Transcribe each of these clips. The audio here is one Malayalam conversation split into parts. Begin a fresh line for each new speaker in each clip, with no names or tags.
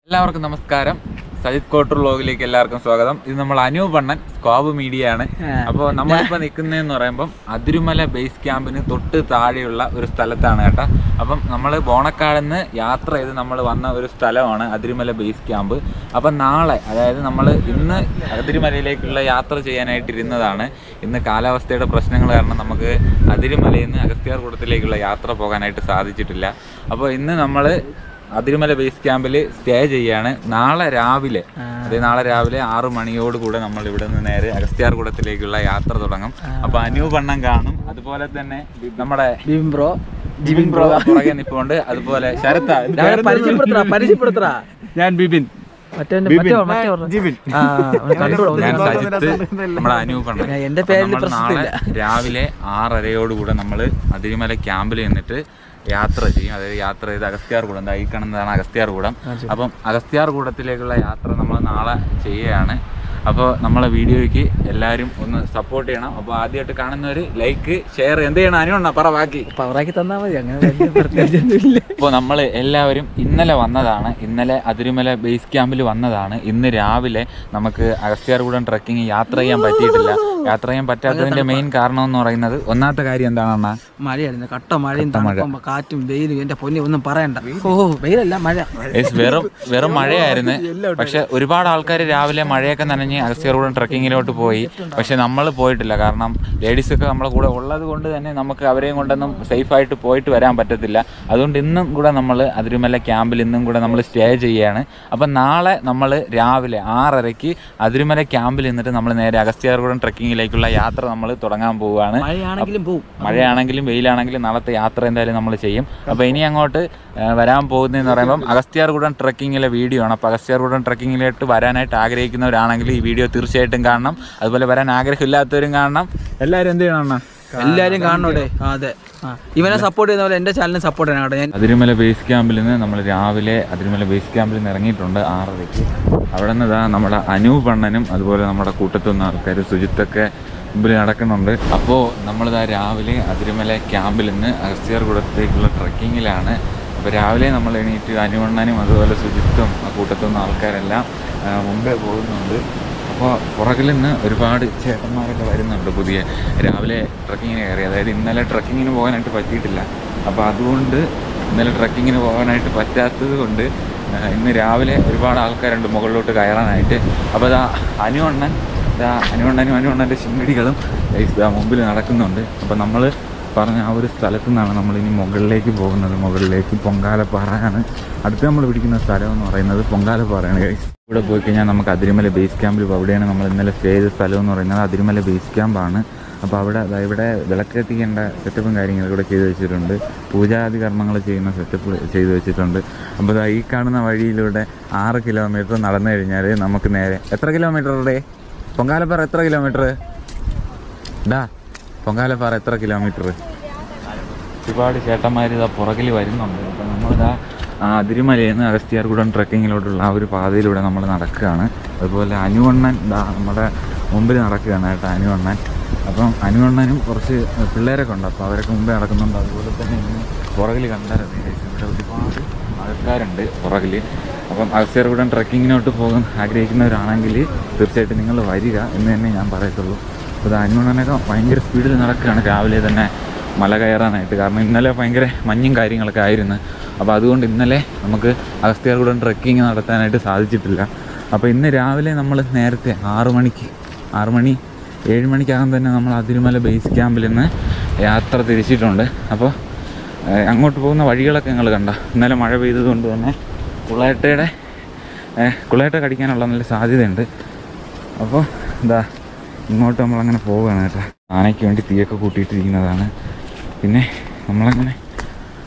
എല്ലാവർക്കും നമസ്കാരം. സജിത് കോട്ടൂർ വ്ലോഗിലേക്ക് എല്ലാവർക്കും സ്വാഗതം. ഇത് നമ്മൾ അനൂപണ്ണൻ സ്ക്വാബ് മീഡിയ ആണ്. അപ്പോൾ നമ്മളിപ്പോൾ നിൽക്കുന്നതെന്ന് പറയുമ്പം അതിരുമല ബേസ് ക്യാമ്പിന് തൊട്ട് താഴെയുള്ള ഒരു സ്ഥലത്താണ് കേട്ടോ. അപ്പം നമ്മൾ ബോണക്കാട് നിന്ന് യാത്ര ചെയ്ത് നമ്മൾ വന്ന ഒരു സ്ഥലമാണ് അതിരുമല ബേസ് ക്യാമ്പ്. അപ്പം നാളെ, അതായത് നമ്മൾ ഇന്ന് അതിരുമലയിലേക്കുള്ള യാത്ര ചെയ്യാനായിട്ടിരുന്നതാണ്. ഇന്ന് കാലാവസ്ഥയുടെ പ്രശ്നങ്ങൾ കാരണം നമുക്ക് അതിരുമലയിൽ നിന്ന് അഗസ്ത്യാർകൂടത്തിലേക്കുള്ള യാത്ര പോകാനായിട്ട് സാധിച്ചിട്ടില്ല. അപ്പോൾ ഇന്ന് നമ്മൾ അതിരുമല ബേസ് ക്യാമ്പിൽ സ്റ്റേ ചെയ്യാണ്. നാളെ രാവിലെ 6 മണിയോട് കൂടെ നമ്മൾ ഇവിടെ നിന്ന് നേരെ അഗസ്ത്യാർകൂടത്തിലേക്കുള്ള യാത്ര തുടങ്ങും. അപ്പൊ അനൂപണ്ണൻ കാണും, അതുപോലെ തന്നെ നമ്മുടെ ജിബിൻ ബ്രോ പുറകെ നിൽപ്പുണ്ട്, അതുപോലെ ശരത്താ.
ഞാൻ ബിബിൻ,
ഞാൻ സജിത്ത്, നമ്മുടെ അനൂപണ്ണൻ. നാളെ രാവിലെ 6:30 നമ്മൾ അതിരുമല ക്യാമ്പിൽ നിന്നിട്ട് യാത്ര ചെയ്യും. അതായത് യാത്ര ചെയ്ത് അഗസ്ത്യാർകൂടം, ഈ കാണുന്നതാണ് അഗസ്ത്യാർകൂടം. അപ്പം അഗസ്ത്യാർകൂടത്തിലേക്കുള്ള യാത്ര നമ്മൾ നാളെ ചെയ്യുകയാണ്. അപ്പോൾ നമ്മളെ വീഡിയോയ്ക്ക് എല്ലാവരും ഒന്ന് സപ്പോർട്ട് ചെയ്യണം. അപ്പോൾ ആദ്യമായിട്ട് കാണുന്നവർ ലൈക്ക്, ഷെയർ എന്ത് ചെയ്യണം? അനുവണ്ണ പറ, ബാക്കി
തന്നാൽ മതി. അങ്ങനെ
അപ്പോൾ നമ്മൾ എല്ലാവരും ഇന്നലെ വന്നതാണ്, ഇന്നലെ അതിരുമല ബേസ് ക്യാമ്പിൽ വന്നതാണ്. ഇന്ന് രാവിലെ നമുക്ക് അഗസ്ത്യാർകൂടം ട്രക്കിങ് യാത്ര ചെയ്യാൻ പറ്റിയിട്ടില്ല. യാത്ര ചെയ്യാൻ പറ്റാത്തതിന്റെ മെയിൻ കാരണം എന്ന് പറയുന്നത്, ഒന്നാമത്തെ കാര്യം എന്താണെന്നാ,
മഴയായിരുന്നു. കട്ട മഴയും കാറ്റും വെയിലും. എന്റെ പൊന്നി ഒന്നും പറയണ്ട. വെയിലല്ല, മഴ.
വെറും മഴയായിരുന്നു. പക്ഷെ ഒരുപാട് ആൾക്കാർ രാവിലെ മഴയൊക്കെ നനഞ്ഞ് അഗസ്ത്യാർകൂടം ട്രക്കിങ്ങിലോട്ട് പോയി. പക്ഷെ നമ്മൾ പോയിട്ടില്ല. കാരണം ലേഡീസൊക്കെ നമ്മളെ കൂടെ ഉള്ളത് കൊണ്ട് തന്നെ നമുക്ക് അവരെയും കൊണ്ടൊന്നും സേഫായിട്ട് പോയിട്ട് വരാൻ പറ്റത്തില്ല. അതുകൊണ്ട് ഇന്നും കൂടെ നമ്മൾ അതിരുമല ക്യാമ്പിൽ ഇന്നും കൂടെ നമ്മൾ സ്റ്റേ ചെയ്യുകയാണ്. അപ്പം നാളെ നമ്മൾ രാവിലെ 6:30 അതിരുമല ക്യാമ്പിൽ നിന്നിട്ട് നമ്മൾ നേരെ അഗസ്ത്യാർകൂടം ട്രക്കിങ്ങിലേക്കുള്ള യാത്ര നമ്മൾ തുടങ്ങാൻ പോവുകയാണ്. മഴയാണെങ്കിലും വെയിലാണെങ്കിലും നാളത്തെ യാത്ര എന്തായാലും നമ്മൾ ചെയ്യും. അപ്പോൾ ഇനി അങ്ങോട്ട് വരാൻ പോകുന്നതെന്ന് പറയുമ്പം അഗസ്ത്യാർകൂടം ട്രക്കിങ്ങിലെ വീഡിയോ ആണ്. അപ്പോൾ അഗസ്ത്യാർകൂടം ട്രക്കിങ്ങിലോട്ട് വരാനായിട്ട് ആഗ്രഹിക്കുന്നവരാണെങ്കിൽ ഈ വീഡിയോ തീർച്ചയായിട്ടും കാണണം. അതുപോലെ വരാൻ ആഗ്രഹമില്ലാത്തവരും കാണണം. എല്ലാവരും എന്ത് ചെയ്യണം?
എല്ലാവരും കാണണോടെ. അതെ, ഇവനെ സപ്പോർട്ട് ചെയ്യുന്ന പോലെ എൻ്റെ ചാനലിനെ സപ്പോർട്ട് ചെയ്യണം. ഞാൻ
അതിരുമല ബേസ് ക്യാമ്പിൽ നിന്ന് നമ്മൾ രാവിലെ അതിരുമല ബേസ് ക്യാമ്പിൽ നിന്ന് ഇറങ്ങിയിട്ടുണ്ട് 6:30. അവിടെ നിന്ന് ഇതാ നമ്മുടെ അനൂപണ്ണനും അതുപോലെ നമ്മുടെ കൂട്ടത്തുനിന്ന് ആൾക്കാർ സുജിത്തൊക്കെ മുമ്പിൽ നടക്കുന്നുണ്ട്. അപ്പോൾ നമ്മളിതാ രാവിലെ അതിരുമല ക്യാമ്പിൽ നിന്ന് അഗസ്ത്യാർകൂടത്തേക്കുള്ള ട്രക്കിങ്ങിലാണ്. അപ്പോൾ രാവിലെ നമ്മൾ എണീറ്റ് അനൂപണ്ണനും അതുപോലെ സുജിത്തും ആ കൂട്ടത്തുനിന്ന് ആൾക്കാരെല്ലാം മുമ്പേ പോകുന്നുണ്ട്. അപ്പോൾ പുറകിൽ നിന്ന് ഒരുപാട് ചേട്ടന്മാരൊക്കെ വരുന്നുണ്ട് പുതിയ. രാവിലെ ട്രക്കിങ്ങിന് കയറി, അതായത് ഇന്നലെ ട്രക്കിങ്ങിന് പോകാനായിട്ട് പറ്റിയിട്ടില്ല. അപ്പോൾ അതുകൊണ്ട് ഇന്നലെ ട്രക്കിങ്ങിന് പോകാനായിട്ട് പറ്റാത്തത് കൊണ്ട് ഇന്ന് രാവിലെ ഒരുപാട് ആൾക്കാരുണ്ട് മുകളിലോട്ട് കയറാനായിട്ട്. അപ്പോൾ അനുവണ്ണൻ്റെ ശിങ്കിടികളും മുമ്പിൽ നടക്കുന്നുണ്ട്. അപ്പോൾ നമ്മൾ പറഞ്ഞ ആ ഒരു സ്ഥലത്തു നിന്നാണ് നമ്മളിനി മുകളിലേക്ക് പോകുന്നത്. മുകളിലേക്ക് പൊങ്കാലപ്പാറയാണ് അടുത്ത് നമ്മൾ പിടിക്കുന്ന സ്ഥലം എന്ന് പറയുന്നത്. പൊങ്കാലപ്പാറയാണ് ഗൈസ്. ഇവിടെ പോയി കഴിഞ്ഞാൽ നമുക്ക് അതിരുമല ബേസ് ക്യാമ്പിൽ, അവിടെയാണ് നമ്മൾ ഇന്നലെ സ്റ്റേ ചെയ്ത സ്ഥലം എന്ന് പറയുന്നത്. അതിരുമല ബേസ് ക്യാമ്പാണ്. അപ്പോൾ ഇവിടെ വിളക്കെത്തിക്കേണ്ട സെറ്റപ്പും കാര്യങ്ങളും ഇവിടെ ചെയ്ത് വെച്ചിട്ടുണ്ട്. പൂജാതി കർമ്മങ്ങൾ ചെയ്യുന്ന സെറ്റപ്പ് ചെയ്ത് വെച്ചിട്ടുണ്ട്. അപ്പോൾ ഈ കാണുന്ന വഴിയിലൂടെ 6 കിലോമീറ്റർ നടന്നു കഴിഞ്ഞാൽ നമുക്ക് നേരെ എത്ര കിലോമീറ്ററുടെ പൊങ്കാലപ്പാറ എത്ര കിലോമീറ്റർ പൊങ്കാലപ്പാറ എത്ര കിലോമീറ്റർ? ഒരുപാട് ചേട്ടന്മാർ ഇതാ പുറകിൽ വരുന്നുണ്ട്. അപ്പോൾ നമ്മളിതാ അതിരുമലയിൽ നിന്ന് അഗസ്ത്യാർകൂടം ട്രക്കിങ്ങിലോട്ടുള്ള ആ ഒരു പാതയിലൂടെ നമ്മൾ നടക്കുകയാണ്. അതുപോലെ അനുവണ്ണൻ നമ്മുടെ മുമ്പിൽ നടക്കുകയാണ് കേട്ടോ, അനുവണ്ണൻ. അപ്പം അനുവണ്ണനും കുറച്ച് പിള്ളേരൊക്കെ ഉണ്ട്, അപ്പോൾ അവരൊക്കെ മുമ്പേ നടക്കുന്നുണ്ട്. അതുപോലെ തന്നെ ഇന്ന് പുറകിൽ കണ്ടാൽ ഇവിടെ ഒരുപാട് ആൾക്കാരുണ്ട് പുറകിൽ. അപ്പം അഗസ്ത്യാർകൂടം ട്രക്കിങ്ങിനോട്ട് പോകാൻ ആഗ്രഹിക്കുന്നവരാണെങ്കിൽ തീർച്ചയായിട്ടും നിങ്ങൾ വരിക എന്ന് തന്നെ ഞാൻ പറയത്തുള്ളൂ. അപ്പോൾ അനുവണ്ണനൊക്കെ ഭയങ്കര സ്പീഡിൽ നടക്കുകയാണ് രാവിലെ തന്നെ മല കയറാനായിട്ട്. കാരണം ഇന്നലെ ഭയങ്കര മഞ്ഞും കാര്യങ്ങളൊക്കെ ആയിരുന്നു. അപ്പോൾ അതുകൊണ്ട് ഇന്നലെ നമുക്ക് അഗസ്ത്യാർകൂടം ട്രക്കിങ് നടത്താനായിട്ട് സാധിച്ചിട്ടില്ല. അപ്പോൾ ഇന്ന് രാവിലെ നമ്മൾ നേരത്തെ 7 മണിക്കകം തന്നെ നമ്മൾ അതിരുമല ബേസ് ക്യാമ്പിൽ നിന്ന് യാത്ര തിരിച്ചിട്ടുണ്ട്. അപ്പോൾ അങ്ങോട്ട് പോകുന്ന വഴികളൊക്കെ നിങ്ങൾ കണ്ട. ഇന്നലെ മഴ പെയ്തതുകൊണ്ട് തന്നെ കുളയട്ട കടിക്കാനുള്ള നല്ല സാധ്യതയുണ്ട്. അപ്പോൾ ഇങ്ങോട്ട് നമ്മളങ്ങനെ പോവുകയാണ് കേട്ടോ. ആനയ്ക്ക് വേണ്ടി തീയൊക്കെ കൂട്ടിയിട്ടിരിക്കുന്നതാണ്. പിന്നെ നമ്മളങ്ങനെ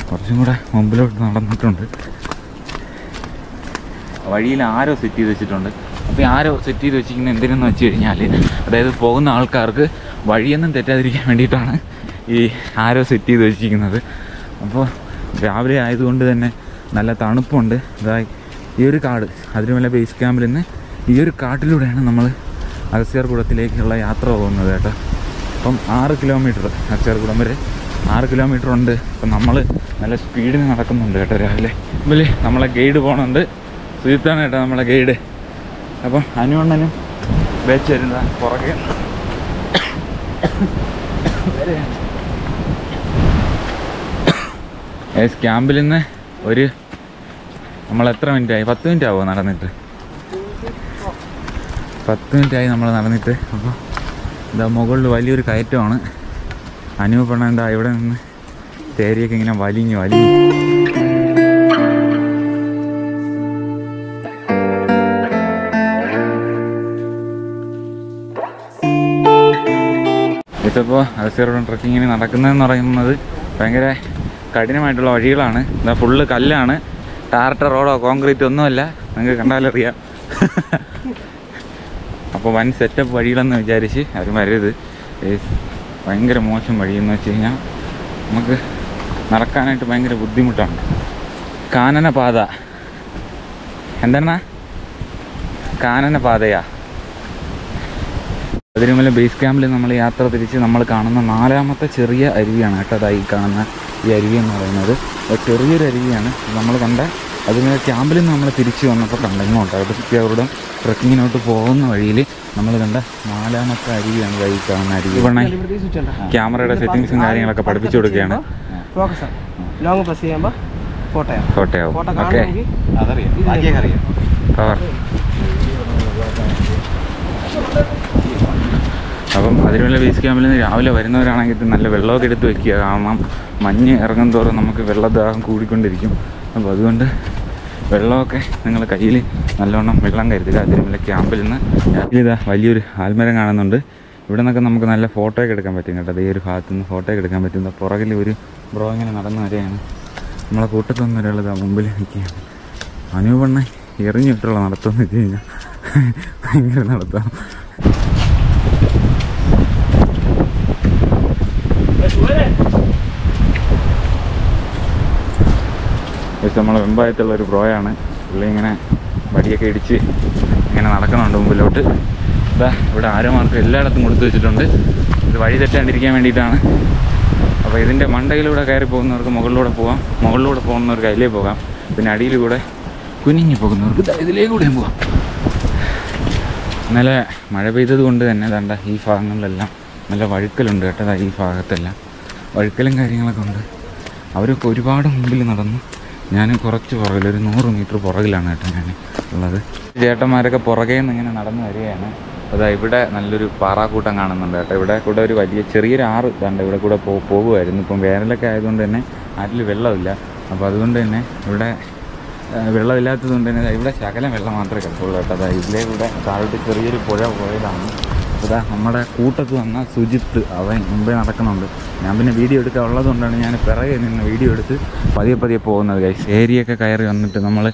കുറച്ചും കൂടെ മുമ്പിലോട്ട് നടന്നിട്ടുണ്ട്. വഴിയിൽ ആരോ സെറ്റ് ചെയ്ത് വെച്ചിട്ടുണ്ട്. അപ്പോൾ ആരോ സെറ്റ് ചെയ്ത് വെച്ചിരിക്കുന്നത് എന്തിനെന്ന് വെച്ച് കഴിഞ്ഞാൽ, അതായത് പോകുന്ന ആൾക്കാർക്ക് വഴിയൊന്നും തെറ്റാതിരിക്കാൻ വേണ്ടിയിട്ടാണ് ഈ ആരോ സെറ്റ് ചെയ്ത് വെച്ചിരിക്കുന്നത്. അപ്പോൾ രാവിലെ ആയതുകൊണ്ട് തന്നെ നല്ല തണുപ്പുണ്ട്. ഈ ഒരു കാട്, അതിരുമല ബേസ് ക്യാമ്പിൽ നിന്ന് ഈ ഒരു കാട്ടിലൂടെയാണ് നമ്മൾ അഗസ്ത്യാർകൂടത്തിലേക്കുള്ള യാത്ര പോകുന്നത് കേട്ടോ. അപ്പം 6 കിലോമീറ്റർ അഗസ്ത്യാർകൂടം വരെ 6 കിലോമീറ്റർ ഉണ്ട്. അപ്പം നമ്മൾ നല്ല സ്പീഡിൽ നടക്കുന്നുണ്ട് കേട്ടോ രാവിലെ. നമ്മളെ ഗൈഡ് പോകുന്നുണ്ട്. സുജിത്താണ് കേട്ടോ നമ്മളെ ഗൈഡ്. അപ്പം അനുവണ്ണനും വെച്ച് വരുന്ന പുറകെ ക്യാമ്പിൽ നിന്ന് ഒരു നമ്മൾ എത്ര മിനിറ്റായി? 10 മിനിറ്റ് ആവുമോ നടന്നിട്ട്? 10 മിനിറ്റായി നമ്മൾ നടന്നിട്ട്. അപ്പോൾ ഇതാ മുകളിൽ വലിയൊരു കയറ്റമാണ്. അനുപെണ്ണ എന്താ ഇവിടെ നിന്ന് തേരിയൊക്കെ ഇങ്ങനെ വലിഞ്ഞു. ഇപ്പോൾ അഗസ്ത്യർകൂടം ട്രക്കിങ്ങിന് നടക്കുന്നതെന്ന് പറയുന്നത് ഭയങ്കര കഠിനമായിട്ടുള്ള വഴികളാണ്. ഇതാ ഫുള്ള് കല്ലാണ്, ടാർട്ട റോഡോ കോൺക്രീറ്റ് ഒന്നുമല്ല, നിങ്ങൾക്ക് കണ്ടാലറിയാം. അപ്പോൾ വൻ സെറ്റപ്പ് വഴികളെന്ന് വിചാരിച്ച് ആരും വരരുത്. ഭയങ്കര മോശം വഴിയെന്ന് വെച്ച് കഴിഞ്ഞാൽ നമുക്ക് നടക്കാനായിട്ട് ഭയങ്കര ബുദ്ധിമുട്ടാണ്. കാനന പാത എന്താണ്? കാനന പാതയാ. അതിരുമല ബേസ് ക്യാമ്പിൽ നമ്മൾ യാത്ര തിരിച്ച് നമ്മൾ കാണുന്ന 4ാമത്തെ ചെറിയ അരുവിയാണ് കേട്ടോ. അതായി കാണുന്ന ഈ അരുവി എന്ന് പറയുന്നത് ചെറിയൊരു അരുവിയാണ്. നമ്മൾ കണ്ട അതിരുമല ക്യാമ്പിൽ നിന്ന് നമ്മൾ തിരിച്ച് വന്നപ്പോൾ കണ്ടെങ്ങോട്ടോ അഗസ്ത്യർകൂടം ട്രക്കിങ്ങിനോട്ട് പോകുന്ന വഴിയിൽ നമ്മൾ കണ്ട 4ാമത്തെ അരുവിയാണ് ഇതായി കാണുന്ന അരുവി. പറഞ്ഞാൽ ക്യാമറയുടെ സെറ്റിങ്സും കാര്യങ്ങളൊക്കെ പഠിപ്പിച്ചു കൊടുക്കുകയാണ്. കോട്ടയാവും. ഓക്കെ, അപ്പം അതിരുമല ബേസ് ക്യാമ്പിൽ നിന്ന് രാവിലെ വരുന്നവരാണെങ്കിൽ നല്ല വെള്ളമൊക്കെ എടുത്ത് വെക്കുക. കാരണം മഞ്ഞ് ഇറങ്ങും തോറും നമുക്ക് വെള്ളദാഹം കൂടിക്കൊണ്ടിരിക്കും. അപ്പോൾ അതുകൊണ്ട് വെള്ളമൊക്കെ നിങ്ങൾ കയ്യിൽ നല്ലോണം വെള്ളം കരുതുക. അതിരുമല ക്യാമ്പിൽ നിന്ന് ഇതാ വലിയൊരു ആൽമരം കാണുന്നുണ്ട്. ഇവിടെ നിന്നൊക്കെ നമുക്ക് നല്ല ഫോട്ടോയൊക്കെ എടുക്കാൻ പറ്റും കേട്ടോ. ഈ ഒരു ഭാഗത്തു നിന്ന് ഫോട്ടോയൊക്കെ എടുക്കാൻ പറ്റുന്ന പുറകിൽ ഒരു ബ്രോ ഇങ്ങനെ നടന്നു വരികയാണ്. നമ്മളെ കൂട്ടത്തൊന്നും ഒരാളിതാ മുമ്പിൽ നിൽക്കുകയാണ്. അനുപെണ്ണ എറിഞ്ഞിട്ടുള്ള നടത്തമെന്ന് വെച്ച് കഴിഞ്ഞാൽ ഭയങ്കര നടത്തം. നമ്മളെ വെമ്പായത്തുള്ളൊരു ബ്രോയാണ്. പുള്ളി ഇങ്ങനെ വടിയൊക്കെ ഇടിച്ച് ഇങ്ങനെ നടക്കുന്നുണ്ട് മുമ്പിലോട്ട്. ഇതാ ഇവിടെ ആരോമാർക്കും എല്ലായിടത്തും കൊടുത്തു വെച്ചിട്ടുണ്ട്. ഇത് വഴി തെറ്റാണ്ടിരിക്കാൻ വേണ്ടിയിട്ടാണ്. അപ്പോൾ ഇതിൻ്റെ മണ്ടയിലൂടെ കയറി പോകുന്നവർക്ക് മുകളിലൂടെ പോകാം, മുകളിലൂടെ പോകുന്നവർക്ക് അതിലേ പോകാം, പിന്നെ അടിയിലൂടെ കുനിഞ്ഞു പോകുന്നവർക്ക് ഇതിലേക്കൂടെയും പോകാം. ഇന്നലെ മഴ പെയ്തത് കൊണ്ട് തന്നെ ദാണ്ട ഈ ഭാഗങ്ങളിലെല്ലാം നല്ല വഴുക്കലുണ്ട് കേട്ടോ. ഈ ഭാഗത്തെല്ലാം വഴുക്കലും കാര്യങ്ങളൊക്കെ ഉണ്ട്. അവരൊക്കെ ഒരുപാട് മുമ്പിൽ നടന്നു. ഞാൻ കുറച്ച് പുറകിൽ, ഒരു 100 മീറ്റർ പുറകിലാണ് കേട്ടോ ഞാൻ ഉള്ളത്. ചേട്ടന്മാരൊക്കെ പുറകെ നിന്ന് ഇങ്ങനെ നടന്നു വരികയാണ്. അതാ ഇവിടെ നല്ലൊരു പാറാക്കൂട്ടം കാണുന്നുണ്ട് കേട്ടോ. ഇവിടെ കൂടെ ഒരു വലിയ ചെറിയൊരു ആറ് ഇതാണ്ട് ഇവിടെ കൂടെ പോകുമായിരുന്നു. ഇപ്പം വേനലൊക്കെ ആയതുകൊണ്ട് തന്നെ ആറ്റിൽ വെള്ളമില്ല. അപ്പോൾ അതുകൊണ്ട് തന്നെ ഇവിടെ വെള്ളമില്ലാത്തത് കൊണ്ട് തന്നെ ഇവിടെ ശകലം വെള്ളം മാത്രമേ കിട്ടുള്ളൂ കേട്ടോ. അതാ ഇതിലേ കൂടെ താഴോട്ട് ചെറിയൊരു പുഴ പോയതാണ്. അതാ നമ്മുടെ കൂട്ടത്ത് വന്ന സുജിത്ത് അവൻ മുമ്പേ നടക്കുന്നുണ്ട്. ഞാൻ പിന്നെ വീഡിയോ എടുക്കാൻ ഉള്ളത് കൊണ്ടാണ് ഞാൻ പിറകെ നിന്ന് വീഡിയോ എടുത്ത് പതിയെ പോകുന്നത്. ഏരിയൊക്കെ കയറി വന്നിട്ട് നമ്മൾ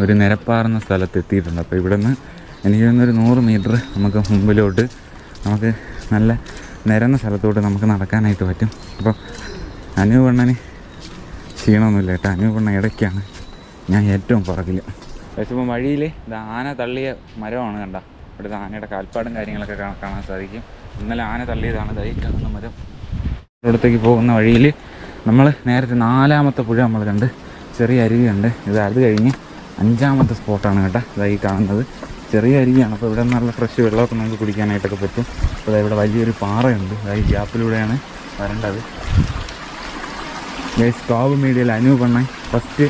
ഒരു നിരപ്പാറുന്ന സ്ഥലത്ത് എത്തിയിട്ടുണ്ട്. അപ്പോൾ ഇവിടെ നിന്ന് എനിക്ക് തോന്നുന്നൊരു 100 മീറ്റർ നമുക്ക് മുമ്പിലോട്ട് നമുക്ക് നല്ല നിരന്ന സ്ഥലത്തോട്ട് നമുക്ക് നടക്കാനായിട്ട് പറ്റും. അപ്പോൾ അനുപെണ്ണന് ക്ഷീണമൊന്നുമില്ല കേട്ടോ. അനുപെണ്ണ ഇടയ്ക്കാണ്, ഞാൻ ഏറ്റവും പുറകിൽ. പക്ഷേ ഇപ്പോൾ വഴിയിൽ ഇത് ആന തള്ളിയ മരമാണ് കണ്ട. ഇവിടുത്തെ ആനയുടെ കാൽപ്പാടും കാര്യങ്ങളൊക്കെ കാണാൻ സാധിക്കും. ഇന്നലെ ആന തള്ളിയതാണ് ഇതായി കാണുന്ന മരം. ഇവിടത്തേക്ക് പോകുന്ന വഴിയിൽ നമ്മൾ നേരത്തെ 4ാമത്തെ പുഴ നമ്മൾ കണ്ട്, ചെറിയ അരുവിയുണ്ട്. അത് കഴിഞ്ഞ് 5ാമത്തെ സ്പോട്ടാണ് കേട്ടോ ഇതായി കാണുന്നത്. ചെറിയ അരുവിയാണ്. അപ്പോൾ ഇവിടെ നല്ല ഫ്രഷ് വെള്ളമൊക്കെ നമുക്ക് കുടിക്കാനായിട്ടൊക്കെ പറ്റും. അപ്പോൾ ഇവിടെ വലിയൊരു പാറയുണ്ട്. ഈ ഗ്യാപ്പിലൂടെയാണ് വരേണ്ടത്. സ്കോബ് മീഡിയയിൽ അനുപെണ്ണ ഫസ്റ്റ്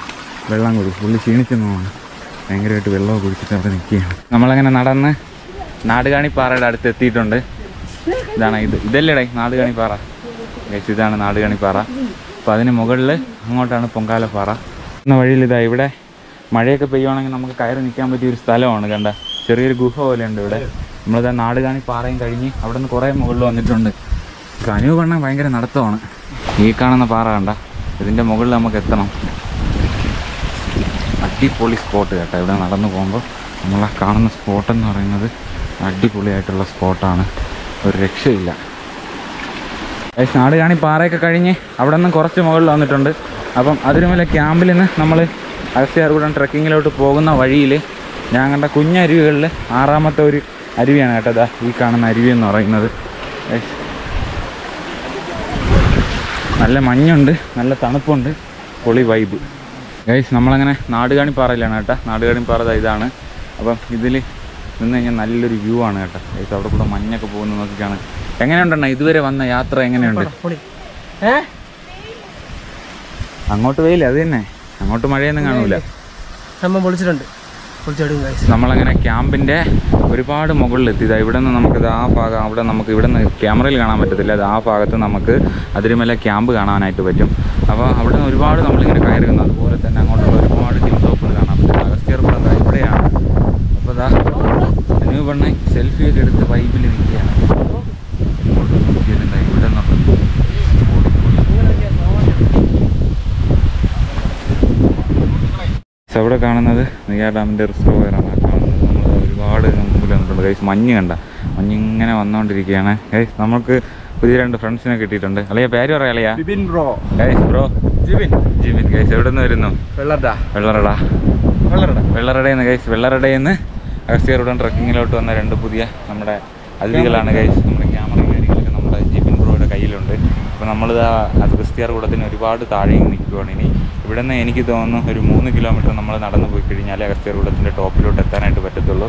വെള്ളം കുടിക്കും. പുള്ളി ക്ഷീണിച്ചെന്നുമാണ്, ഭയങ്കരമായിട്ട് വെള്ളമൊക്കെ കുടിച്ചിട്ട് അവിടെ നിൽക്കുകയാണ്. നമ്മളങ്ങനെ നടന്ന് നാടുകാണിപ്പാറയുടെ അടുത്ത് എത്തിയിട്ടുണ്ട്. ഇതല്ലേടേ നാടുകാണിപ്പാറ? ഇതാണ് നാടുകാണിപ്പാറ. അപ്പോൾ അതിന് മുകളിൽ അങ്ങോട്ടാണ് പൊങ്കാലപ്പാറ. എന്ന വഴിയിൽ ഇവിടെ മഴയൊക്കെ പെയ്യുവാണെങ്കിൽ നമുക്ക് കയറി നിൽക്കാൻ പറ്റിയൊരു സ്ഥലമാണ് കണ്ട. ചെറിയൊരു ഗുഹ പോലെയുണ്ട് ഇവിടെ. നമ്മളിതാ നാടുകാണിപ്പാറയും കഴിഞ്ഞ് അവിടെ നിന്ന് കുറേ മുകളിൽ വന്നിട്ടുണ്ട്. അനുപെണ്ണ ഭയങ്കര നടത്തമാണ്. ഈ കാണുന്ന പാറ കണ്ട, ഇതിൻ്റെ മുകളിൽ നമുക്ക് എത്തണം. അടിപൊളി സ്പോട്ട് കേട്ടോ. ഇവിടെ നടന്നു പോകുമ്പോൾ നമ്മൾ കാണുന്ന സ്പോട്ടെന്ന് പറയുന്നത് അടിപൊളിയായിട്ടുള്ള സ്പോട്ടാണ്, ഒരു രക്ഷയില്ല. നാടുകാണി പാറയൊക്കെ കഴിഞ്ഞ് അവിടെ നിന്നും കുറച്ച് മുകളിൽ വന്നിട്ടുണ്ട്. അപ്പം അതിരുമല ക്യാമ്പിൽ നിന്ന് നമ്മൾ അഗസ്ത്യർകൂടം ട്രക്കിങ്ങിലോട്ട് പോകുന്ന വഴിയിൽ ഞാൻ കണ്ട കുഞ്ഞരുവികളിൽ 6ാമത്തെ ഒരു അരുവിയാണ് കേട്ടോ. അതാ ഈ കാണുന്ന അരുവി എന്ന് പറയുന്നത്. നല്ല മഞ്ഞുണ്ട്, നല്ല തണുപ്പുണ്ട്, പൊളി വൈബ്. ഗൈസ് നമ്മളങ്ങനെ നാടുകാണിപ്പാറയിലാണ് കേട്ടോ. നാടുകാണിപ്പാറ ഇതാണ്. അപ്പം ഇതിൽ നിന്ന് കഴിഞ്ഞാൽ നല്ലൊരു വ്യൂ ആണ് കേട്ടോ ഗൈസ്. അവിടെ കൂടെ മഞ്ഞൊക്കെ പോകുന്ന നോക്കിയാണ്. എങ്ങനെയുണ്ടെണ്ണ ഇതുവരെ വന്ന യാത്ര എങ്ങനെയുണ്ട്? അങ്ങോട്ട് വെയില്ല, അത് തന്നെ. അങ്ങോട്ട് മഴയൊന്നും കാണൂല. നമ്മളങ്ങനെ ക്യാമ്പിൻ്റെ ഒരുപാട് മുകളിലെത്തിയതാ. ഇവിടെ നിന്ന് നമുക്കിത് ആ ഭാഗം, അവിടെ നമുക്ക് ഇവിടെ നിന്ന് ക്യാമറയിൽ കാണാൻ പറ്റത്തില്ല. അത് ആ ഭാഗത്ത് നമുക്ക് അതിരുമല ക്യാമ്പ് കാണാനായിട്ട് പറ്റും. അപ്പോൾ അവിടെ നിന്ന് ഒരുപാട് നമ്മളിങ്ങനെ കയറി വന്നു. അതുപോലെ തന്നെ അങ്ങോട്ടുള്ള ഒരുപാട് ഹിൽ ടോപ്പുകൾ കാണാൻ പറ്റും. അഗസ്ത്യർകുളം എന്താ ഇവിടെയാണ്. അപ്പോൾ ഇതാ അനൂപണ്ണ സെൽഫിയൊക്കെ എടുത്ത് വൈബിൽ നിൽക്കുകയാണ്. നോക്കിയാലെന്താ ഇവിടെ നിന്നുണ്ട് അവിടെ കാണുന്നത് നെയ്യാർ ഡാമിൻ്റെ റിസർവോയറാണ് കാണുന്നത്. നമ്മൾ ഒരുപാട് മുമ്പിൽ വന്നിട്ടുണ്ട് ഗൈസ്. മഞ്ഞ് കണ്ട, മഞ്ഞിങ്ങനെ വന്നുകൊണ്ടിരിക്കുകയാണ് ഗൈസ്. നമുക്ക് പുതിയ 2 ഫ്രണ്ട്സിനെ കിട്ടിയിട്ടുണ്ട്. അളിയ പേര് പറയാം അളിയ.
Bibin bro.
Guys bro Jibin guys. എവിടെ നിന്ന് വരുന്നു? വെള്ളറടയിൽ നിന്ന് ഗൈസ്. വെള്ളറടയിൽ നിന്ന് അഗസ്ത്യർകുളം ട്രക്കിങ്ങിലോട്ട് വന്ന 2 പുതിയ നമ്മുടെ അതിഥികളാണ് ഗൈസ്. നമ്മുടെ ക്യാമറ കാര്യങ്ങളൊക്കെ നമ്മുടെ ജിബിൻ ബ്രോയുടെ കയ്യിലുണ്ട്. അപ്പോൾ നമ്മളിത് അഗസ്ത്യർകുളത്തിന് ഒരുപാട് താഴെ നിൽക്കുകയാണ്. ഇനി ഇവിടെ നിന്ന് എനിക്ക് തോന്നുന്നു ഒരു 3 കിലോമീറ്റർ നമ്മൾ നടന്നു പോയി കഴിഞ്ഞാൽ അഗസ്ത്യർകുളത്തിൻ്റെ ടോപ്പിലോട്ട് എത്താനായിട്ട് പറ്റത്തുള്ളൂ.